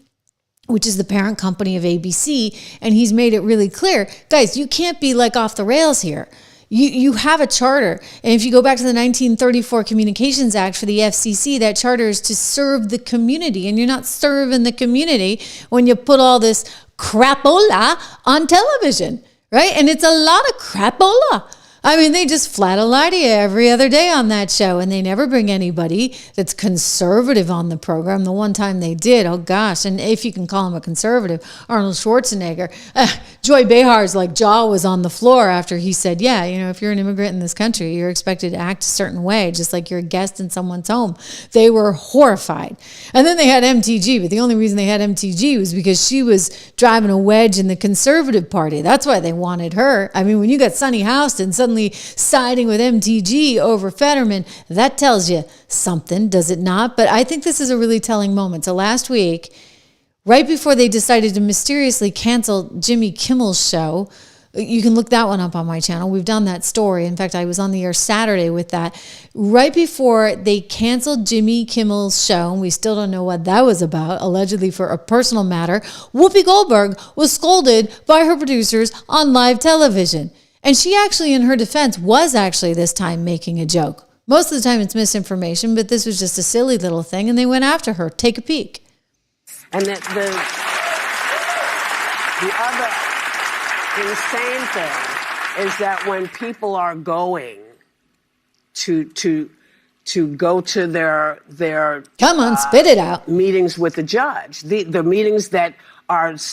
which is the parent company of ABC, and he's made it really clear, guys, you can't be like off the rails here. You have a charter, and if you go back to the 1934 Communications Act for the FCC, that charter is to serve the community, and you're not serving the community when you put all this crapola on television, right? And it's a lot of crapola. I mean, they just flat out lie to you every other day on that show, and they never bring anybody that's conservative on the program. The one time they did, oh gosh, and if you can call him a conservative, Arnold Schwarzenegger, Joy Behar's like jaw was on the floor after he said, yeah, you know, if you're an immigrant in this country, you're expected to act a certain way, just like you're a guest in someone's home. They were horrified. And then they had MTG, but the only reason they had MTG was because she was driving a wedge in the conservative party. That's why they wanted her. I mean, when you got Sunny Houston suddenly siding with MTG over Fetterman, that tells you something, does it not? But I think this is a really telling moment. So last week, right before they decided to mysteriously cancel Jimmy Kimmel's show, you can look that one up on my channel. We've done that story. In fact, I was on the air Saturday with that. Right before they canceled Jimmy Kimmel's show, and we still don't know what that was about, allegedly for a personal matter, Whoopi Goldberg was scolded by her producers on live television. And she actually, in her defense, was actually this time making a joke. Most of the time it's misinformation, but this was just a silly little thing, and they went after her. Take a peek. And the other insane thing is that when people are going to go to their come on, spit it out, meetings with the judge, the meetings that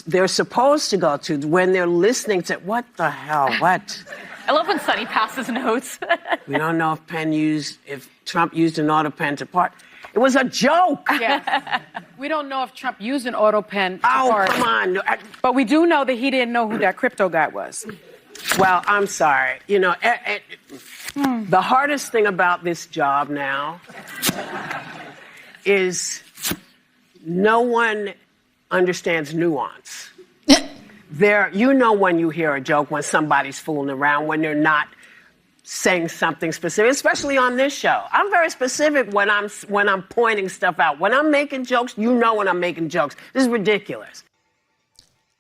they're supposed to go to, when they're listening to what the hell, what? I love when Sonny passes notes. We don't know if Trump used an auto pen to part. It was a joke. Yeah. We don't know if Trump used an auto pen to part. Come on. But we do know that he didn't know who that crypto guy was. Well, I'm sorry. You know, the hardest thing about this job now is no one understands nuance. You know when you hear a joke, when somebody's fooling around, when they're not saying something specific, especially on this show. I'm very specific when I'm pointing stuff out. When I'm making jokes, you know when I'm making jokes. This is ridiculous.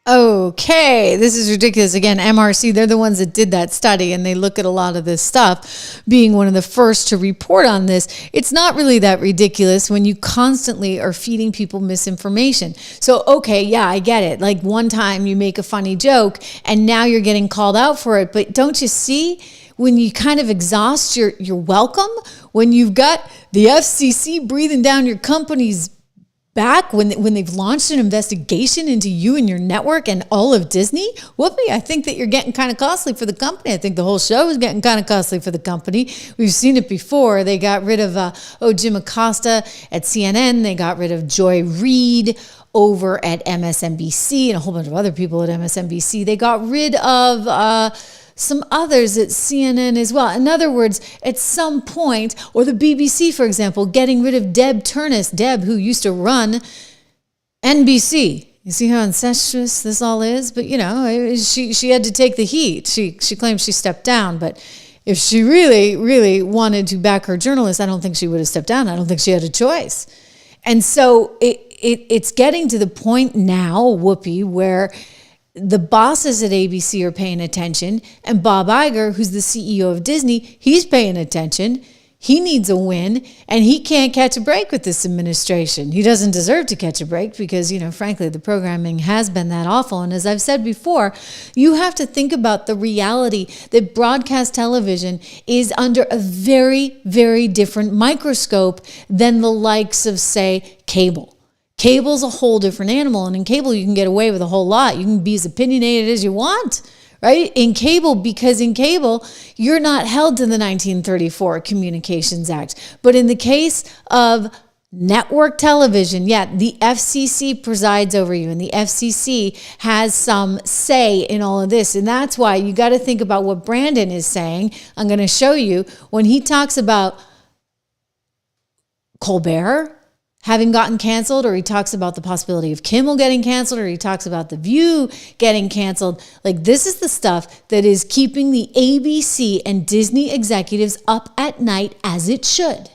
Okay, this is ridiculous. Again, MRC, they're the ones that did that study, and they look at a lot of this stuff, being one of the first to report on this. It's not really that ridiculous when you constantly are feeding people misinformation. So, okay, yeah, I get it. Like one time you make a funny joke, and now you're getting called out for it. But don't you see, when you kind of exhaust your welcome, when you've got the FCC breathing down your company's back, when they've launched an investigation into you and your network and all of Disney, whoopee, I think that you're getting kind of costly for the company. I think the whole show is getting kind of costly for the company. We've seen it before. They got rid of Jim Acosta at CNN. They got rid of Joy Reid over at MSNBC and a whole bunch of other people at MSNBC. They got rid of some others at CNN as well. In other words, at some point, or the BBC, for example, getting rid of Deb Turnus, Deb, who used to run NBC. You see how incestuous this all is? But, you know, she had to take the heat. She claims she stepped down, but if she really, really wanted to back her journalists, I don't think she would have stepped down. I don't think she had a choice. And so it's getting to the point now, Whoopi, where the bosses at ABC are paying attention, and Bob Iger, who's the CEO of Disney, he's paying attention. He needs a win, and he can't catch a break with this administration. He doesn't deserve to catch a break because, you know, frankly, the programming has been that awful. And as I've said before, you have to think about the reality that broadcast television is under a very, very different microscope than the likes of, say, cable. Cable's a whole different animal, and in cable you can get away with a whole lot. You can be as opinionated as you want, right? In cable, because in cable, you're not held to the 1934 Communications Act. But in the case of network television, yeah, the FCC presides over you, and the FCC has some say in all of this. And that's why you got to think about what Brandon is saying. I'm going to show you when he talks about Colbert having gotten canceled, or he talks about the possibility of Kimmel getting canceled, or he talks about The View getting canceled. Like, this is the stuff that is keeping the ABC and Disney executives up at night, as it should.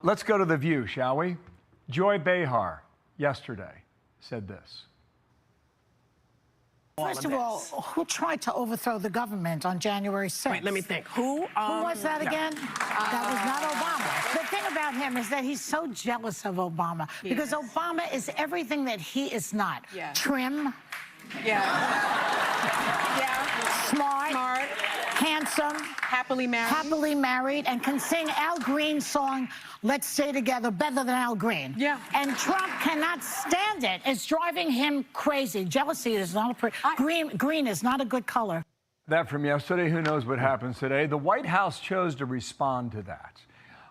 Let's go to The View, shall we? Joy Behar yesterday said this. First of all, who tried to overthrow the government on January 6th? Wait, let me think. Who was that again? That was not Obama. The thing about him is that he's so jealous of Obama because Obama is everything that he is not. Trim, Smart, handsome, happily married, and can sing Al Green's song, Let's Stay Together, better than Al Green. Yeah. And Trump cannot stand it. It's driving him crazy. Jealousy is not green is not a good color. That from yesterday. Who knows what happens today? The White House chose to respond to that.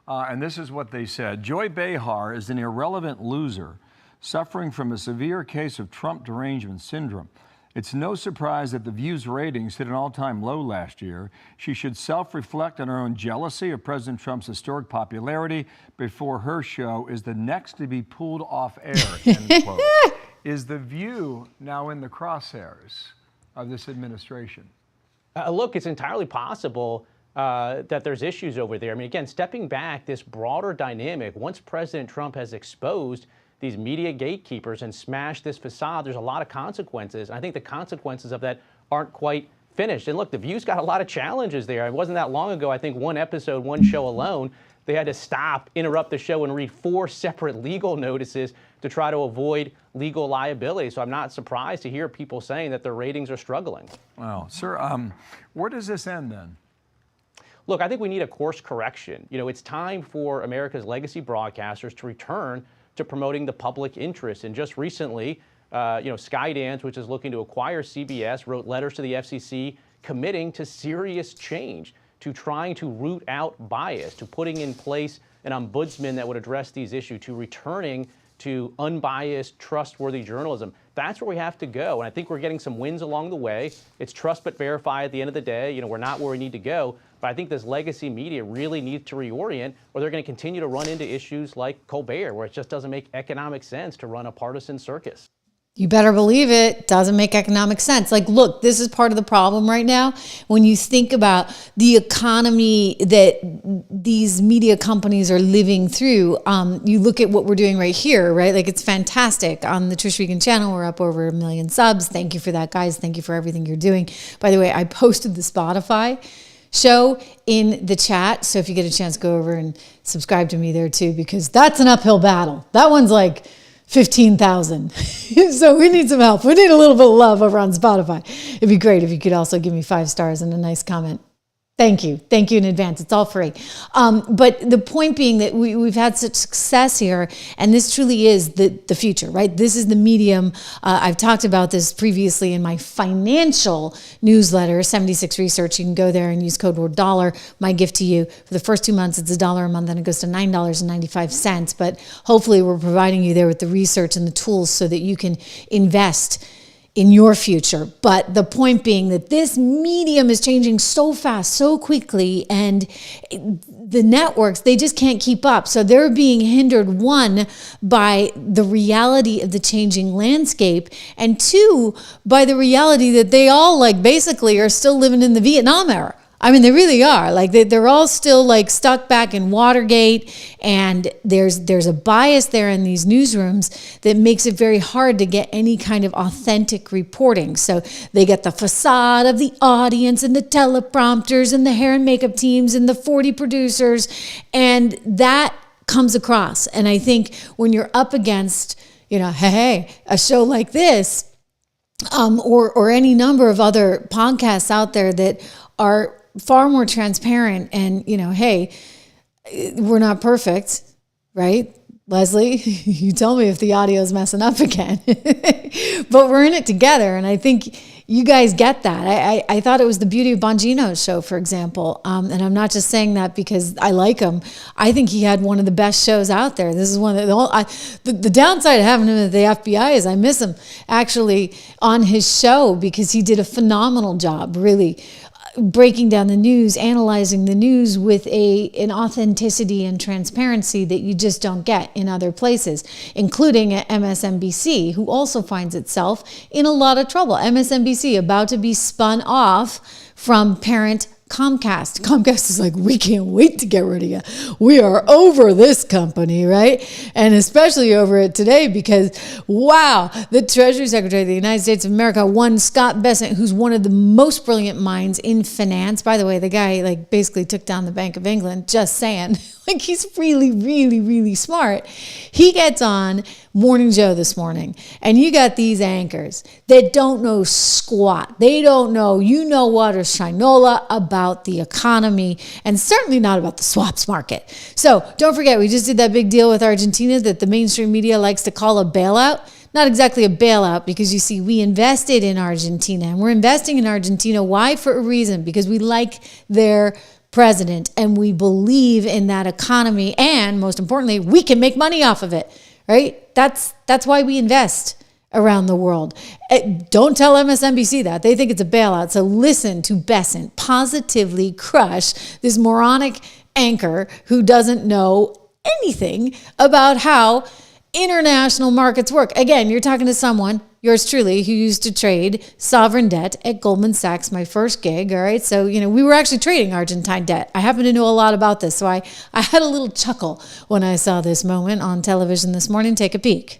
And this is what they said. Joy Behar is an irrelevant loser suffering from a severe case of Trump derangement syndrome. It's no surprise that The View's ratings hit an all-time low last year. She should self-reflect on her own jealousy of President Trump's historic popularity before her show is the next to be pulled off air, end quote. Is The View now in the crosshairs of this administration? Look, it's entirely possible that there's issues over there. I mean, again, stepping back, this broader dynamic, once President Trump has exposed these media gatekeepers and smashed this facade, there's a lot of consequences. And I think the consequences of that aren't quite finished. And look, The View's got a lot of challenges there. It wasn't that long ago, I think one episode, one show alone, they had to stop, interrupt the show, and read 4 separate legal notices to try to avoid legal liability. So I'm not surprised to hear people saying that their ratings are struggling. Wow. Sir, where does this end then? Look, I think we need a course correction. You know, it's time for America's legacy broadcasters to return to promoting the public interest. And just recently, Skydance, which is looking to acquire CBS, wrote letters to the FCC committing to serious change, to trying to root out bias, to putting in place an ombudsman that would address these issues, to returning to unbiased, trustworthy journalism. That's where we have to go. And I think we're getting some wins along the way. It's trust but verify at the end of the day. You know, we're not where we need to go. But I think this legacy media really needs to reorient, or they're going to continue to run into issues like Colbert, where it just doesn't make economic sense to run a partisan circus. You better believe it doesn't make economic sense. Like, look, this is part of the problem right now. When you think about the economy that these media companies are living through, you look at what we're doing right here, right? Like, it's fantastic. On the Trish Regan channel, we're up over 1 million subs. Thank you for that, guys. Thank you for everything you're doing. By the way, I posted the Spotify show in the chat. So if you get a chance, go over and subscribe to me there too, because that's an uphill battle. That one's like 15,000. So we need some help. We need a little bit of love over on Spotify. It'd be great if you could also give me 5 stars and a nice comment. Thank you. Thank you in advance. It's all free. But the point being that we've had such success here, and this truly is the future, right? This is the medium. I've talked about this previously in my financial newsletter, 76 Research. You can go there and use code word $. My gift to you. For the first 2 months, it's $1 a month, and it goes to $9.95. But hopefully we're providing you there with the research and the tools so that you can invest in your future. But the point being that this medium is changing so fast, so quickly, and the networks, they just can't keep up. So they're being hindered, 1, by the reality of the changing landscape, and 2, by the reality that they all basically are still living in the Vietnam era. I mean, they really are. Like, they're all still stuck back in Watergate, and there's a bias there in these newsrooms that makes it very hard to get any kind of authentic reporting. So they get the facade of the audience and the teleprompters and the hair and makeup teams and the 40 producers, and that comes across. And I think when you're up against, a show like this, or any number of other podcasts out there that are far more transparent and, hey, we're not perfect, right? Leslie, you tell me if the audio is messing up again. But we're in it together, and I think you guys get that. I thought it was the beauty of Bongino's show, for example, and I'm not just saying that because I like him. I think he had one of the best shows out there. This is one of the downside of having him at the FBI is I miss him actually on his show, because he did a phenomenal job, really breaking down the news, analyzing the news with an authenticity and transparency that you just don't get in other places, including at MSNBC, who also finds itself in a lot of trouble. MSNBC about to be spun off from parent Comcast. Comcast is like, we can't wait to get rid of you. We are over this company, right? And especially over it today because, wow, the Treasury Secretary of the United States of America, one Scott Bessent, who's one of the most brilliant minds in finance. By the way, the guy basically took down the Bank of England, just saying. He's really, really, really smart. He gets on Morning Joe this morning, and you got these anchors that don't know squat. They don't know, you know what, or shinola about the economy, and certainly not about the swaps market. So don't forget, we just did that big deal with Argentina that the mainstream media likes to call a bailout. Not exactly a bailout, because you see, we invested in Argentina, and we're investing in Argentina. Why? For a reason, because we like their president and we believe in that economy, and most importantly, we can make money off of it, right? That's why we invest around the world. Don't tell MSNBC that. They think it's a bailout. So listen to Besant positively crush this moronic anchor who doesn't know anything about how international markets work. Again, you're talking to someone, yours truly, who used to trade sovereign debt at Goldman Sachs, my first gig, all right? So, we were actually trading Argentine debt. I happen to know a lot about this, so I had a little chuckle when I saw this moment on television this morning. Take a peek.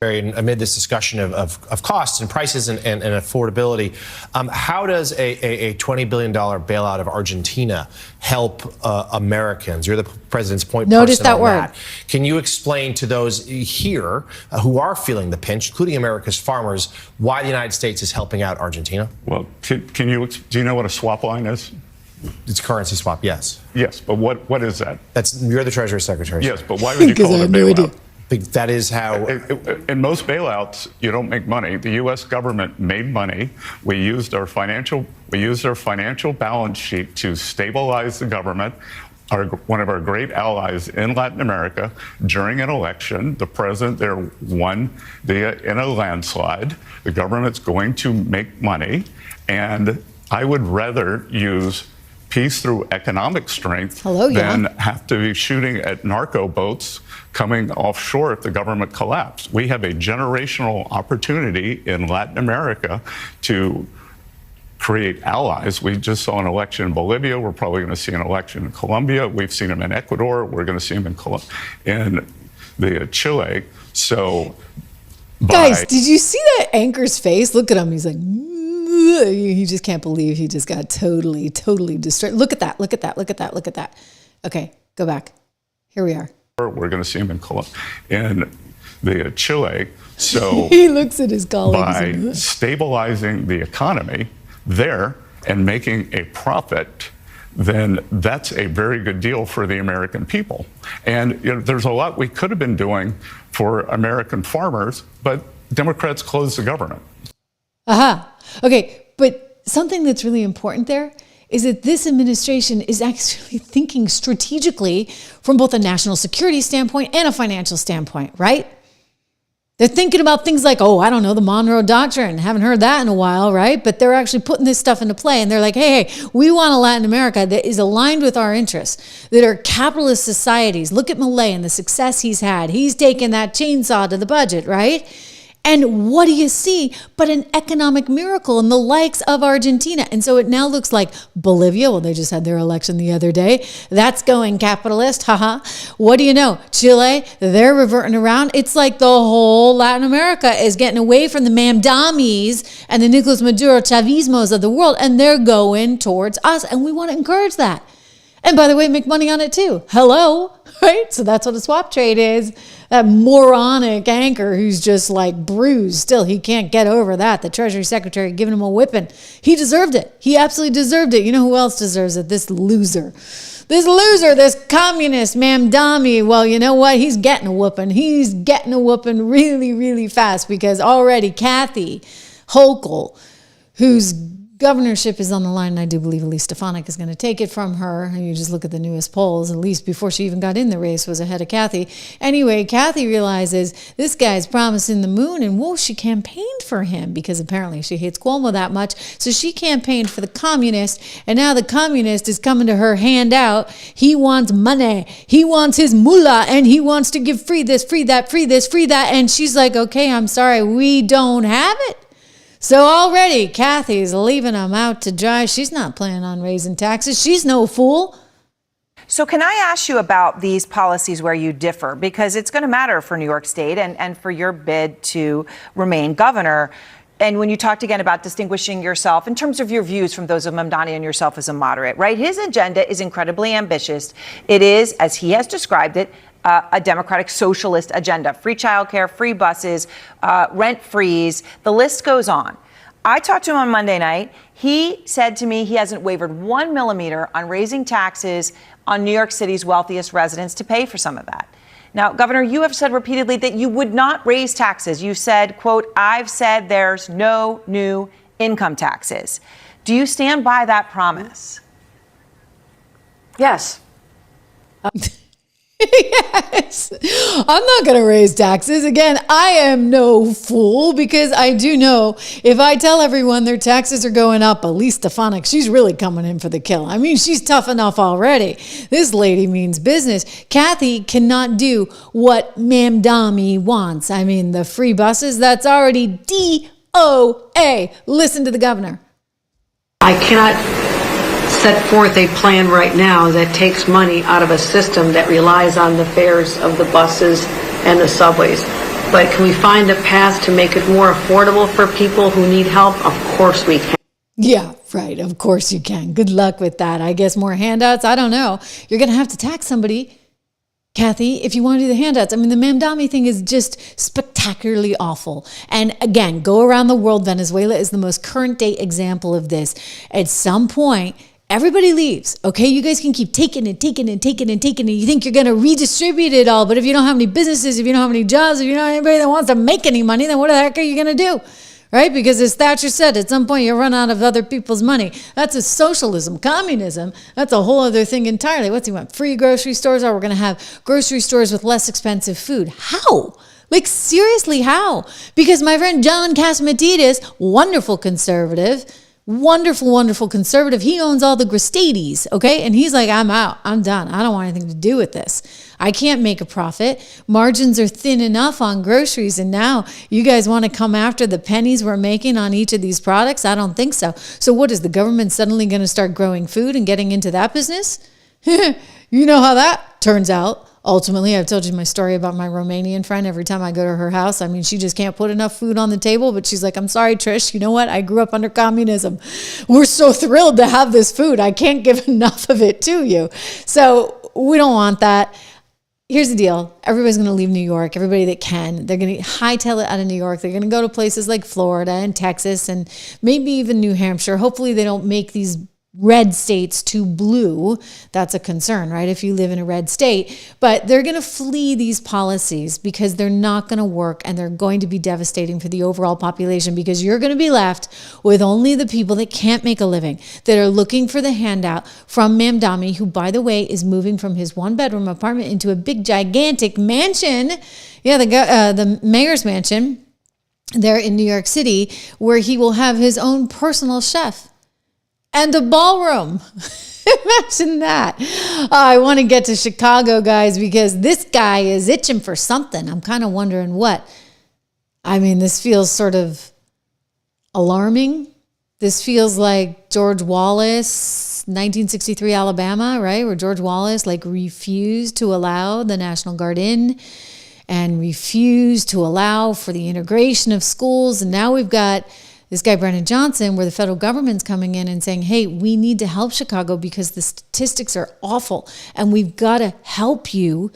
Amid this discussion of costs and prices and affordability, how does a $20 billion bailout of Argentina help Americans? You're the president's point Notice person that on word. that. Can you explain to those here who are feeling the pinch, including America's farmers, why the United States is helping out Argentina? Well, do you know what a swap line is? It's currency swap, yes. Yes, but what is that? You're the Treasury Secretary. Yes, but why would you call it a bailout? That is how. In most bailouts, you don't make money. The U.S. government made money. We used our financial balance sheet to stabilize the government. One of our great allies in Latin America, during an election, the president there won in a landslide. The government's going to make money, and I would rather use peace through economic strength than have to be shooting at narco boats coming offshore if the government collapsed. We have a generational opportunity in Latin America to create allies. We just saw an election in Bolivia. We're probably going to see an election in Colombia. We've seen them in Ecuador. We're going to see them in Chile. So, guys, did you see that anchor's face? Look at him. He's like, he just can't believe he just got totally destroyed. Look at that. Look at that. Look at that. Look at that. Okay, go back. Here we are. We're going to see him in Chile. So he looks at his colleagues. By stabilizing the economy there and making a profit, then that's a very good deal for the American people. And there's a lot we could have been doing for American farmers, but Democrats closed the government. Okay, but something that's really important there is that this administration is actually thinking strategically from both a national security standpoint and a financial standpoint, right? They're thinking about things like, the Monroe Doctrine. Haven't heard that in a while, right? But they're actually putting this stuff into play, and they're like, hey, we want a Latin America that is aligned with our interests, that are capitalist societies. Look at Milei and the success he's had. He's taken that chainsaw to the budget, right? And what do you see but an economic miracle in the likes of Argentina? And so it now looks like Bolivia, well, they just had their election the other day. That's going capitalist, What do you know? Chile, they're reverting around. It's like the whole Latin America is getting away from the Mamdamis and the Nicolas Maduro Chavismos of the world, and they're going towards us. And we want to encourage that. And by the way, make money on it too. Hello, right? So that's what a swap trade is. That moronic anchor who's just like bruised. Still, he can't get over that. The Treasury Secretary giving him a whipping. He deserved it. He absolutely deserved it. You know who else deserves it? This loser, this communist Mamdani. Well, you know what? He's getting a whooping. He's getting a whooping really, really fast, because already Kathy Hocul, who's governorship is on the line, and I do believe Elise Stefanik is going to take it from her. And you just look at the newest polls. Elise, before she even got in the race, was ahead of Kathy. Anyway, Kathy realizes this guy's promising the moon, and she campaigned for him because apparently she hates Cuomo that much. So she campaigned for the communist, and now the communist is coming to her handout. He wants money. He wants his mullah, and he wants to give free this, free that, free this, free that. And she's like, okay, I'm sorry, we don't have it. So already Kathy's leaving them out to dry. She's not planning on raising taxes. She's no fool. So can I ask you about these policies where you differ? Because it's going to matter for New York State and for your bid to remain governor. And when you talked again about distinguishing yourself in terms of your views from those of Mamdani and yourself as a moderate, right? His agenda is incredibly ambitious. It is, as he has described it, a Democratic socialist agenda. Free childcare, free buses, rent freeze. The list goes on. I talked to him on Monday night. He said to me he hasn't wavered 1 millimeter on raising taxes on New York City's wealthiest residents to pay for some of that. Now, Governor, you have said repeatedly that you would not raise taxes. You said, quote, I've said there's no new income taxes. Do you stand by that promise? Yes. Yes. I'm not going to raise taxes. Again, I am no fool because I do know if I tell everyone their taxes are going up, Elise Stefanik, she's really coming in for the kill. I mean, she's tough enough already. This lady means business. Kathy cannot do what Mamdani wants. I mean, the free buses, that's already DOA. Listen to the governor. I cannot set forth a plan right now that takes money out of a system that relies on the fares of the buses and the subways. But can we find a path to make it more affordable for people who need help? Of course we can. Yeah, right. Of course you can. Good luck with that. I guess more handouts. I don't know. You're going to have to tax somebody, Kathy, if you want to do the handouts. I mean, the Mamdani thing is just spectacularly awful. And again, go around the world. Venezuela is the most current day example of this. At some point, everybody leaves, okay? You guys can keep taking it. You think you're going to redistribute it all, but if you don't have any businesses, if you don't have any jobs, if you don't have anybody that wants to make any money, then what the heck are you going to do, right? Because as Thatcher said, at some point you run out of other people's money. That's a socialism. Communism, that's a whole other thing entirely. What's he want? Free grocery stores? Or we're going to have grocery stores with less expensive food. How? Like, seriously, how? Because my friend John Catsimatidis, wonderful conservative, he owns all the Gristades, okay? And he's like, I'm out. I'm done. I don't want anything to do with this. I can't make a profit. Margins are thin enough on groceries. And now you guys want to come after the pennies we're making on each of these products? I don't think so. So what is the government suddenly going to start growing food and getting into that business? You know how that turns out. Ultimately, I've told you my story about my Romanian friend. Every time I go to her house, I mean, she just can't put enough food on the table, but she's like, I'm sorry, Trish. You know what? I grew up under communism. We're so thrilled to have this food. I can't give enough of it to you. So we don't want that. Here's the deal. Everybody's going to leave New York. Everybody that can. They're going to hightail it out of New York. They're going to go to places like Florida and Texas and maybe even New Hampshire. Hopefully they don't make these red states to blue. That's a concern, right? If you live in a red state, but they're going to flee these policies because they're not going to work and they're going to be devastating for the overall population because you're going to be left with only the people that can't make a living, that are looking for the handout from Mamdani, who, by the way, is moving from his 1-bedroom apartment into a big, gigantic mansion. Yeah, the mayor's mansion there in New York City, where he will have his own personal chef and a ballroom. Imagine that. I want to get to Chicago, guys, because this guy is itching for something. I'm kind of wondering what. I mean, this feels sort of alarming. This feels like George Wallace, 1963 Alabama, right? Where George Wallace refused to allow the National Guard in and refused to allow for the integration of schools. And now we've got this guy, Brennan Johnson, where the federal government's coming in and saying, hey, we need to help Chicago because the statistics are awful and we've got to help you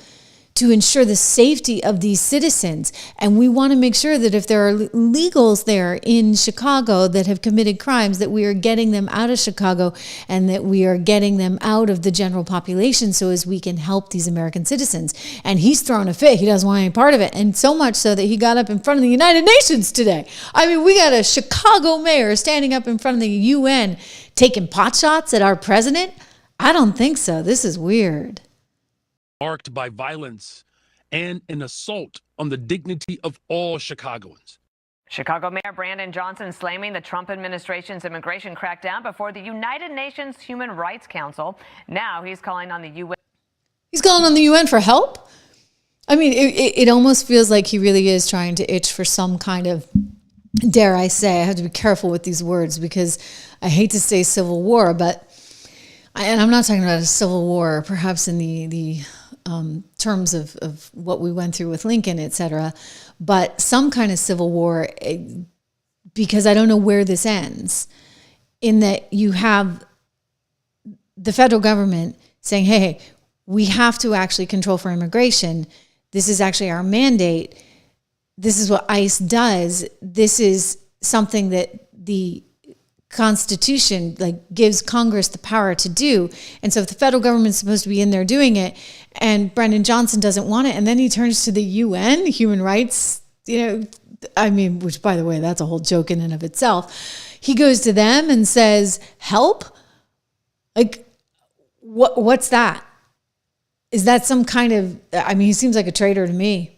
to ensure the safety of these citizens. And we want to make sure that if there are illegals there in Chicago that have committed crimes, that we are getting them out of Chicago and that we are getting them out of the general population so as we can help these American citizens. And he's throwing a fit. He doesn't want any part of it. And so much so that he got up in front of the United Nations today. I mean, we got a Chicago mayor standing up in front of the UN taking pot shots at our president. I don't think so. This is weird. Marked by violence and an assault on the dignity of all Chicagoans. Chicago Mayor Brandon Johnson slamming the Trump administration's immigration crackdown before the United Nations Human Rights Council. Now he's calling on the UN. He's calling on the UN for help? I mean, it almost feels like he really is trying to itch for some kind of, dare I say, I have to be careful with these words because I hate to say civil war, and I'm not talking about a civil war, perhaps in the terms of what we went through with Lincoln, et cetera, but some kind of civil war, because I don't know where this ends, in that you have the federal government saying, hey, we have to actually control for immigration. This is actually our mandate. This is what ICE does. This is something that the Constitution gives Congress the power to do. And so if the federal government's supposed to be in there doing it, and Brendan Johnson doesn't want it, and then he turns to the UN, human rights, which, by the way, that's a whole joke in and of itself. He goes to them and says, help? What's that? Is that some kind of, he seems like a traitor to me.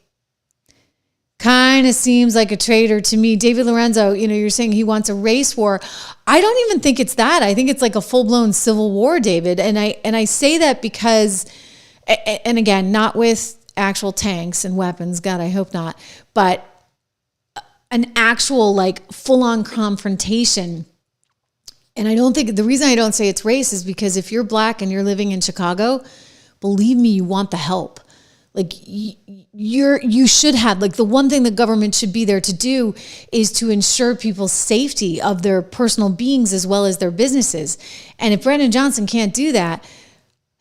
Kind of seems like a traitor to me. David Lorenzo, you're saying he wants a race war. I don't even think it's that. I think it's like a full-blown civil war, David. And I say that because, and again, not with actual tanks and weapons, God, I hope not, but an actual full-on confrontation. And I don't think, the reason I don't say it's race is because if you're black and you're living in Chicago, believe me, you want the help. You should have, the one thing the government should be there to do is to ensure people's safety of their personal beings as well as their businesses. And if Brendan Johnson can't do that,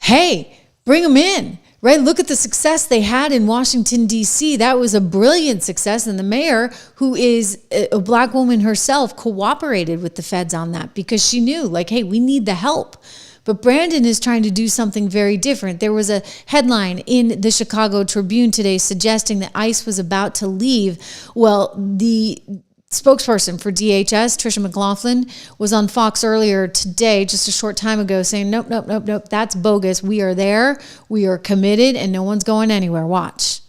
hey, bring him in, right? Look at the success they had in Washington, D.C. That was a brilliant success. And the mayor, who is a black woman herself, cooperated with the feds on that because she knew, hey, we need the help. But Brandon is trying to do something very different. There was a headline in the Chicago Tribune today suggesting that ICE was about to leave. Well, the spokesperson for DHS, Tricia McLaughlin, was on Fox earlier today, just a short time ago, saying, nope, that's bogus. We are there, we are committed, and no one's going anywhere. Watch.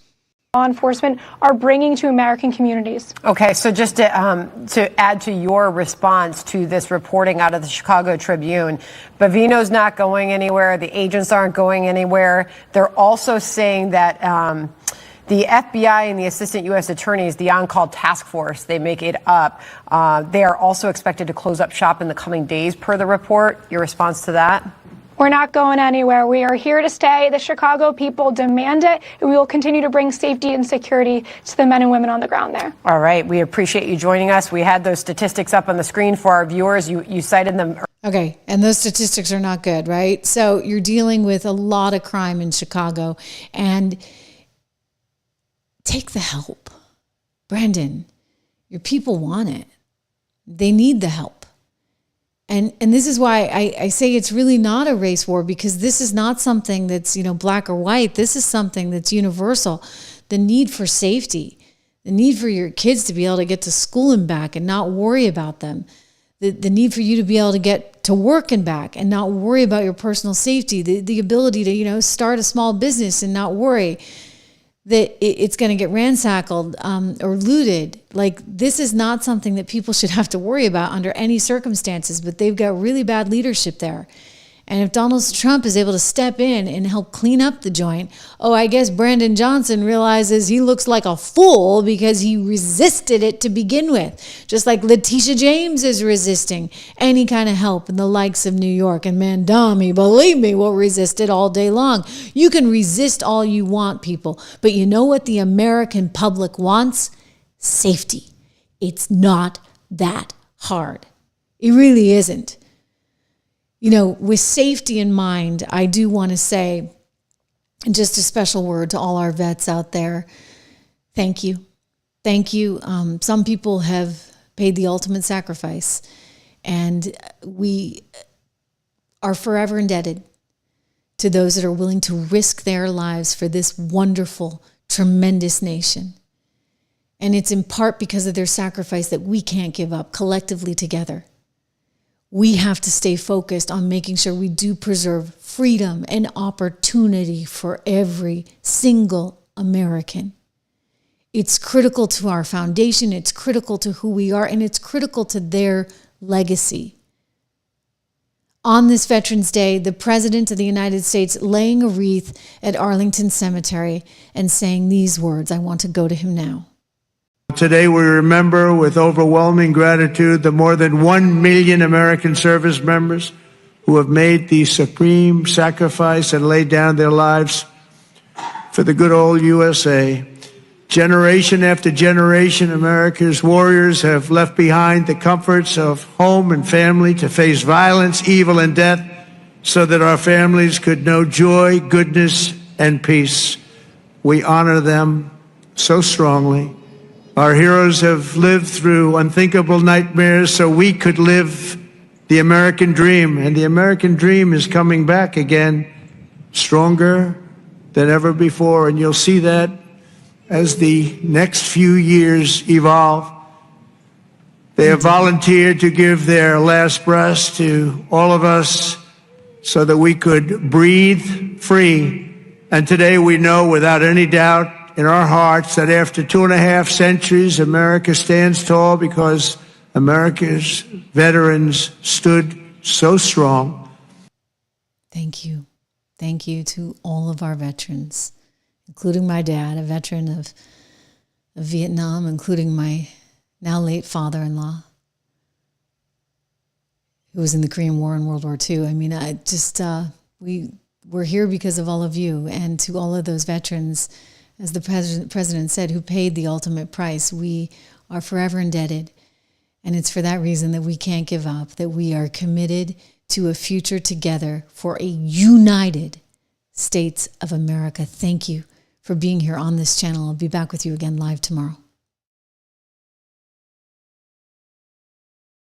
Law enforcement are bringing to American communities. Okay, so just to add to your response to this reporting out of the Chicago Tribune, Bovino's not going anywhere. The agents aren't going anywhere. They're also saying that the FBI and the assistant U.S. attorneys, the on-call task force, they make it up. They are also expected to close up shop in the coming days, per the report. Your response to that? We're not going anywhere. We are here to stay. The Chicago people demand it, and we will continue to bring safety and security to the men and women on the ground there. All right. We appreciate you joining us. We had those statistics up on the screen for our viewers. You cited them. Okay. And those statistics are not good, right? So you're dealing with a lot of crime in Chicago, and take the help. Brandon, your people want it. They need the help. And this is why I say it's really not a race war, because this is not something that's, black or white. This is something that's universal. The need for safety, the need for your kids to be able to get to school and back and not worry about them. The need for you to be able to get to work and back and not worry about your personal safety. The ability to, start a small business and not worry that it's going to get ransacked or looted. This is not something that people should have to worry about under any circumstances, but they've got really bad leadership there. And if Donald Trump is able to step in and help clean up the joint, I guess Brandon Johnson realizes he looks like a fool because he resisted it to begin with. Just like Letitia James is resisting any kind of help in the likes of New York. And Mamdani, believe me, will resist it all day long. You can resist all you want, people. But you know what the American public wants? Safety. It's not that hard. It really isn't. With safety in mind, I do want to say just a special word to all our vets out there. Thank you. Thank you. Some people have paid the ultimate sacrifice, and we are forever indebted to those that are willing to risk their lives for this wonderful, tremendous nation. And it's in part because of their sacrifice that we can't give up collectively together. We have to stay focused on making sure we do preserve freedom and opportunity for every single American. It's critical to our foundation, it's critical to who we are, and it's critical to their legacy. On this Veterans Day, the President of the United States laying a wreath at Arlington Cemetery and saying these words. I want to go to him now. Today we remember with overwhelming gratitude the more than 1 million American service members who have made the supreme sacrifice and laid down their lives for the good old USA. Generation after generation, America's warriors have left behind the comforts of home and family to face violence, evil, and death so that our families could know joy, goodness, and peace. We honor them so strongly. Our heroes have lived through unthinkable nightmares so we could live the American dream. And the American dream is coming back again, stronger than ever before. And you'll see that as the next few years evolve. They have volunteered to give their last breaths to all of us so that we could breathe free. And today we know without any doubt in our hearts that after 2.5 centuries, America stands tall because America's veterans stood so strong. Thank you. Thank you to all of our veterans, including my dad, a veteran of Vietnam, including my now late father-in-law, who was in the Korean War and World War II. I mean, we're here because of all of you, and to all of those veterans, as the president said, who paid the ultimate price, we are forever indebted. And it's for that reason that we can't give up, that we are committed to a future together for a united States of America. Thank you for being here on this channel. I'll be back with you again live tomorrow.